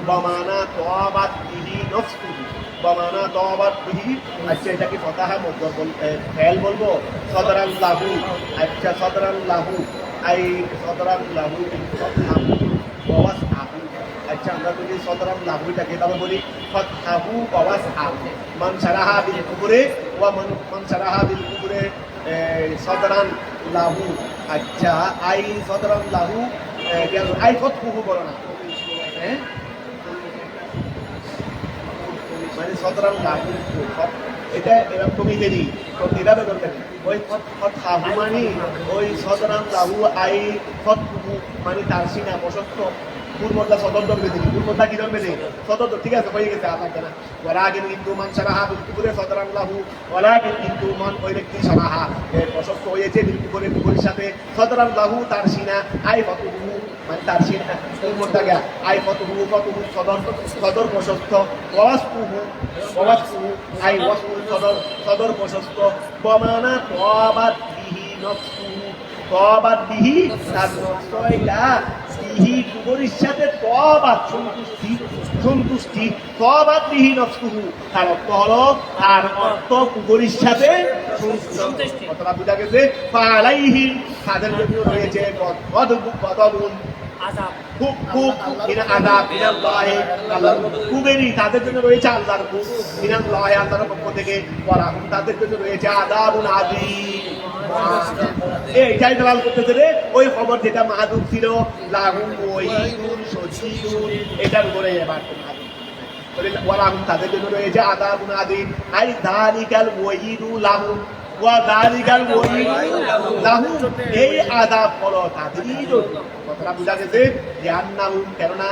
ওয়া মানা তাওয়াবাত বিহি নফসুহু ওয়া মানা তাওয়াবাত বিহি আচ্ছা এটা কি ফাতাহা মধ্যম ফেল বলবো সদরান লাহু আচ্ছা সদরান লাহু আই সদরান লাহু ফাতাহু ওয়া ওয়াসাহু আচ্ছা আমরা যদি সদরান লাহুটাকে তবে বলি ফাতাহু ওয়া ওয়াসাহু মান সারাহা বিল কুফরে ওয়া মান সারাহা বিল কুফরে সদরান লাহু আচ্ছা আই সদরান লাহু গেল আই ফতহু বলো না হ্যাঁ মানে সদরান লাহু এটা এবার তুমি দেরি তো এভাবে করতে ওই ফতহু মানে ওই সদরান লাহু আই ফতহু মানে তার সিনা প্রশস্ত পূর্বটা সদর ধরবে দেখি পূর্বটা কি ধরবে দেখি সদর ঠিক আছে হয়ে গেছে আপনার কেনা ওরা আগে কিন্তু মান সারাহা বিলকুপুরে সদরান লাহু ওরা কিন্তু মান ওই ব্যক্তি সারাহা প্রশস্ত হয়েছে বিলকুপুরের কুপুরের সাথে সদরান লাহু তার সিনা আই ফতহু মানে তার সিনা পূর্বটা গা আই ফতহু সদর সদর প্রশস্ত ওয়াসপুহু আই ওয়াসপু সদর প্রশস্ত বমানা তবাত বিহি নফসুহু তবাত বিহি তার নফসইটা বিহি কুবরির সাথে তবাত সন্তুষ্টি তবাত বিহি নফসুহু তার অর্থ হলো আর অর্থ কুবরির সাথে সন্তুষ্টি কথাটা বুঝা গেছে ফালাইহি তাদের জন্য রয়েছে গদবুন আযাব খুব আযাব মিনাল্লাহি আল্লাহর খুবেরই তাদের জন্য রয়েছে আল্লাহর খুব মিনাল্লাহি আল্লাহর পক্ষ থেকে ওয়ালাহুম তাদের জন্য রয়েছে আযাবুন আযীম এইটাই দলাল করতেছে রে ওই খবর যেটা মাহাদুব ছিল লাহুম ওয়াইদুন সজিদুন এটার উপরে এবার ওয়ালাহুম তাদের জন্য রয়েছে আযাবুন আযীম আই যালিকাল ওয়াইদু লাহুম ওয়াযালিকাল ওয়াইদু লাহুম এই আযাব হলো তাদেরই জন্য কথাটা বুঝা গেছে যে আন্নাহুম কেননা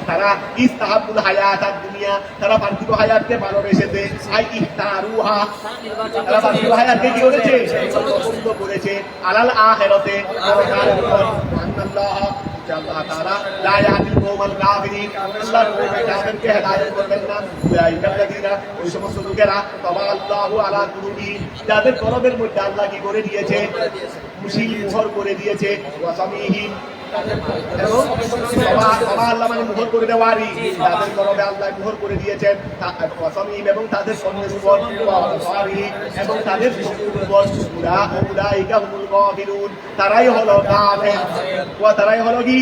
তারা ইস্তাহাবুল হায়াতাদ দুনিয়া তারা পার্থিব হায়াতকে ভালোবেসেছে আই ইহতারুহা তারা পার্থিব হায়াতকে কি করেছে পছন্দ করেছে আলাল আখিরাতে পরকালের উপর আল্লাহ আল্লাহ তাআলা লা ইয়াহদিল কওমাল কাফিরিন আল্লাহ কাফিরকে হেদায়েত করবেন না উলাইকাল্লাযিনা ওই সমস্ত লোকেরা তাবা আল্লাহু আলা কুলুবিহিম যাদের কলবের মধ্যে আল্লাহ কি করে দিয়েছে মুশিল মোহর করে দিয়েছে ওয়াসামিহিম এবং আল্লাহ মানে মোহর করে দেওয়ারই তাদের কলবে আল্লাহ মোহর করে দিয়েছেন ওয়াসামিহিম এবং তাদের কর্মের উপর এবং তাদের চক্ষুর উপর উলাইকা হুমুল গাফিলুন তারাই হলো কাফের ওয়া তারাই হলো কি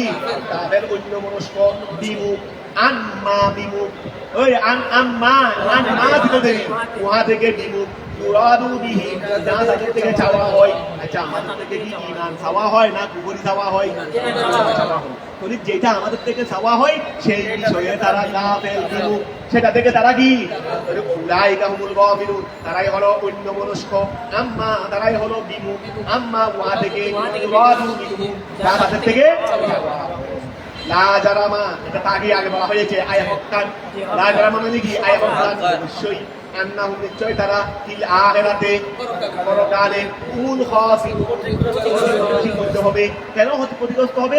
তাদের অন্য মনস্ক বিমুখ আম্মা বিমুখ ওই আম্মা দিতে দেরি ওহা থেকে বিমুখ মুরাদু বিহি যা তাদের থেকে চাওয়া হয় আচ্ছা আমাদের থেকে কি ঈমান চাওয়া হয় না কুফরি চাওয়া হয় চাওয়া হয় তো যেটা আমাদের থেকে চাওয়া হয় সেই বিষয়ে তারা কাফের বিমুখ সেটা থেকে তারা কি উলাইকা হুমুল গাফিলুন তারাই হলো অন্য মনস্ক আম্মা তারাই হলো বিমুখ আম্মা ওহা থেকে মুরাদু বিহি যা তাদের থেকে চাওয়া হয় লা জারামা এটা তাকে আগে বলা হয়েছে আয়াহাক্কান লা জারামা মানে কি আয়াহাক্কান অবশ্যই আন্নাহুম নিশ্চয় তারা ফিল আখিরাতে পরকালে উল খাসিরুন ক্ষতিগ্রস্ত হবে কেন ক্ষতিগ্রস্ত হবে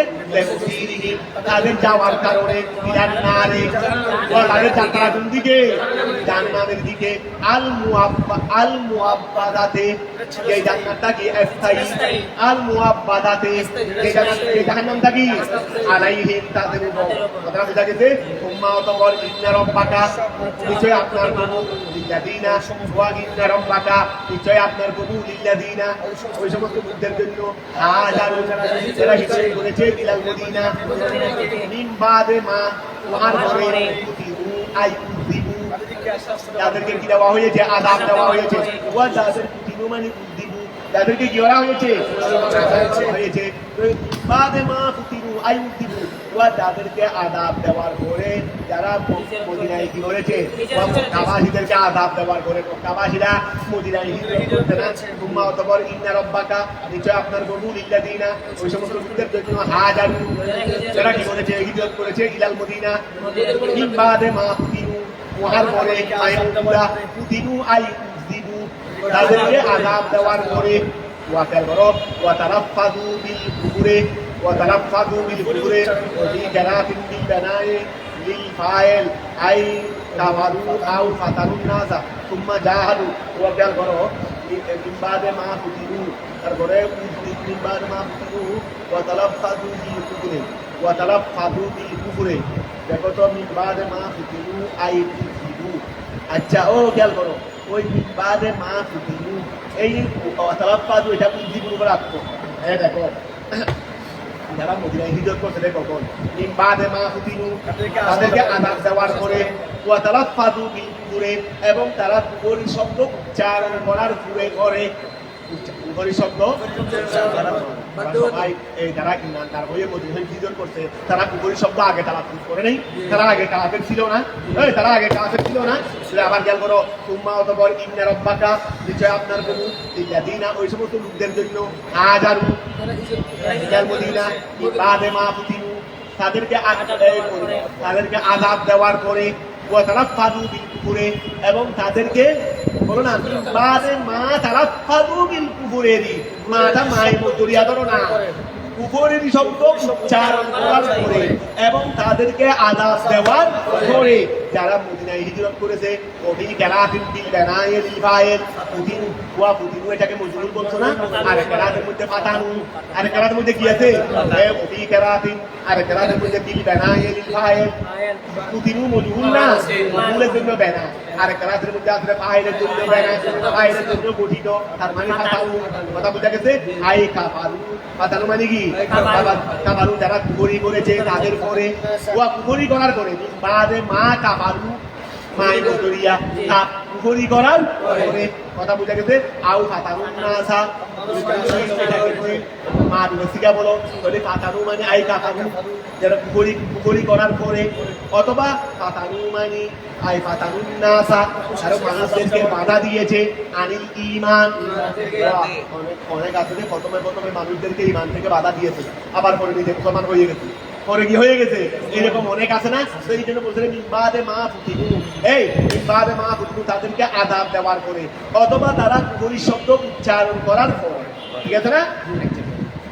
তাদের যাওয়ার কারণে ইলান নারে তাদের যাত্রা কোন দিকে জান্নাতের দিকে আল মুআব্বাদাতে এই জান্নাতটা কি স্থায়ী আল মুআব্বাদাতে এই জাহান্নামটা কি আলাইহিম তাদের উপর কথা বুঝা গেছে উম্মা তাওয়ার ইন্না রাব্বাকা নিশ্চয় আপনার প্রভু লিল্লাযিনা ওয়া ইন্না রাব্বাকা নিশ্চয় আপনার প্রভু লিল্লাযিনা ওই সমস্ত বুদ্ধের জন্য হাজারো যারা হিজরত করেছে ইলাল মদিনা মিন বাদে মা ওয়ার পরে আই উযিবু তাদেরকে কি দেওয়া হয়েছে আযাব দেওয়া হয়েছে ওয়া যাদের কুতিনু মানে উযিবু তাদেরকে কি করা হয়েছে হয়েছে বাদে মা কুতিনু আই উযিবু ওয়া তাদেরকে আযাব দেওয়ার পরে যারা মদিনায় কি করেছে কাবাসীদেরকে আযাব দেওয়ার পরে কাবাসীরা মদিনায় হিজরত করতে না উম্মা অতঃপর ইন্না রাব্বাকা নিশ্চয় আপনার প্রভু লিল্লাযিনা ওই সমস্ত লোকদের জন্য হাজার যারা কি করেছে হিজরত করেছে ইলাল মদিনা মিন বাদে মা কুতিনু ওয়ার পরে আইউদা কুতিনু আই উযিবু তাদেরকে আযাব দেওয়ার পরে ওয়াকাল বড় ওয়া তারাফাদু বিল কুফরে وتلفظوا بالكفر وفي قراءة بالبناء للفاعل أي كفروا أو فتنوا الناس ثم جاهدوا وقال برو من بعد ما فتنوا তারপরে من بعد ما فتنوا وتلفظوا بالكفر وتلفظوا بالكفر দেখো তো من بعد ما فتنوا أي كفروا আচ্ছা ও খেয়াল করো ওই من بعد ما فتنوا এই وتلفظوا এটা কুফরের উপর রাখো এই দেখো যারা মদিনায় হিজরত করতে কখন ইমবাদে মা হুতিনু তাদেরকে আযাব দেওয়ার পরে ওয়া তালাফাদু বিল কুফরে এবং তারা কুফরি শব্দ উচ্চারণ করার পরে করে বিপরীত শব্দ সবাই এই যারা ইমানদার হয়ে মদিনায় হিজরত করছে তারা বিপরীত শব্দ আগে তালাফুজ করে নেই, তারা আগে কাফের ছিল না, তারা আগে কাফের ছিল না। আবার খেয়াল করো তুম্মা অতঃপর ইন্না রব্বাকা, নিশ্চয় আপনার প্রভু ইল্লাযিনা, ওই সমস্ত লোকদের জন্য হাজারু ইলাল মদিনা বাদে মা ফুতিনু, তাদেরকে আযাব দেওয়ার পরে ওয়া তারাফাদু বিল কুফরে, এবং তাদেরকে বলো না বাদে মা তারাফাদু বিল কুফরেরি, মাটা মায়ের মধ্যরিয়া ধরো না, কুফরেরই শব্দ উচ্চারণ করার পরে এবং তাদেরকে আযাব দেওয়ার পরে যারা মদিনায় হিজরত করেছে, ওবি কেরাতিন বিল বানায়েল ফায়েল ফুতিনু ওয়া ফুতিনু, এটাকে মজরুর বলছো না, আর কেরাতের মধ্যে ফাতানু, আর কেরাতের মধ্যে কি আছে ওবি কেরাতিন, আর কেরাতের মধ্যে বিল বানায়েল ফায়েল ফুতিনু মজরুর না, মজরুরের জন্য বানা, আর কেরাতের মধ্যে আছে ফায়েলের জন্য বানা, ফায়েলের জন্য গঠিত, তার মানে ফাতানু, কথা বুঝা গেছে। আই কাফারু, ফাতানু মানে কি কাফারু, যারা কুফরি করেছে তাদের পরে ওয়া কুফরি করার পরে বাদে মা কাফারু মাই বদরিয়া কুফরি করার পরে, কথা বুঝা গেছে। আউ ফাতানু নাসা, মা বিলসিকা বলো তাহলে ফাতানু মানে আই কাফারু, যারা কুফরি করার পরে, অথবা ফাতানু মানে আই ফাতানু নাসা, আরো মানুষদেরকে বাধা দিয়েছে আনিল ঈমান, অনেক আছে প্রথমে মানুষদেরকে ঈমান থেকে বাধা দিয়েছে, আবার পরে নিজে মুসলমান হয়ে গেছে, পরে কি হয়ে গেছে, এরকম অনেক আছে না। তো এই জন্য বলছিলেন মিনবাদে মা ফুতিনু, এই মিনবাদে মা ফুতিনু, তাদেরকে আযাব দেওয়ার পরে, অথবা তারা কুফরি শব্দ উচ্চারণ করার পরে, ঠিক আছে না।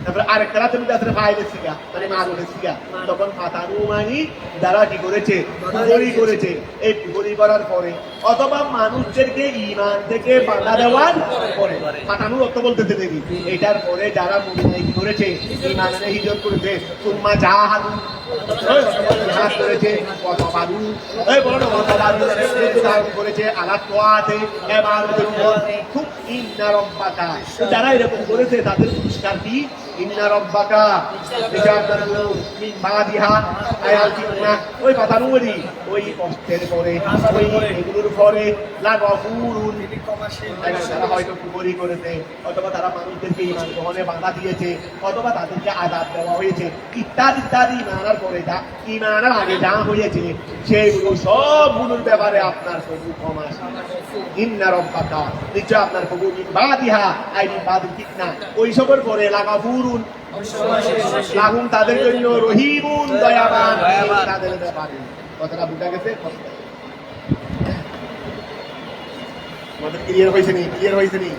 তারপরে আরেকটা রাতে মধ্যে আসলে ফাইলের সিগা মানে মাগুরের সিগা, তখন ফাতানু মানি যারা কি করেছে কুফরি করেছে, এই কুফরি করার পরে অথবা মানুষদেরকে ঈমান থেকে বাধা দেওয়ার পরে, ফাতানু অর্থ বলতেছে দেখি এটার পরে যারা মুমিন কি করেছে ঈমানে হিজরত করেছে, সুম্মা জাহাদু জিহাদ করেছে, ওয়াতাবাদু এই বলো না ওয়াতাবাদু ধারণ করেছে আলা তোয়াতে ইবাদতের উপর, খুব ইন্না রব্বাকা, যারা এরকম করেছে তাদের পুরস্কার কি ইন্না রব্বাকা বিজাদার মিন বাদিহা আয়াতিনা, ওই ফাতানুরি ওই কষ্টের পরে ওই এগুলোর পরে লাগাফুরুন, তারা হয়তো কুফরি করেছে, অথবা তারা মানুষদেরকে ঈমান গ্রহণে বাধা দিয়েছে, অথবা তাদেরকে আযাব দেওয়া হয়েছে, ইত্যাদি ইত্যাদি। ঈমানের পরে যা ঈমানের আগে যা হয়েছে সেগুলো সবগুলোর ব্যাপারে আপনার প্রভু ক্ষমা, ইন্না রব্বাকা নিশ্চয় আপনার প্রভু মিন বাদিহা আই মিন বাদিল ফিতনা, ওই সবের পরে লাগাফুরুন লাহুম তাদের জন্য রহিমুন দয়াবান তাদের ব্যাপারে। কথাটা বুঝা গেছে? আমাদের ক্লিয়ার হয়েছে নি? ক্লিয়ার হয়েছে নি?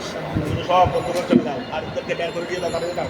সব বন্ধ করে চলে যাও, আর ওদেরকে বের করে দিয়ে দাও, তাদের দাও।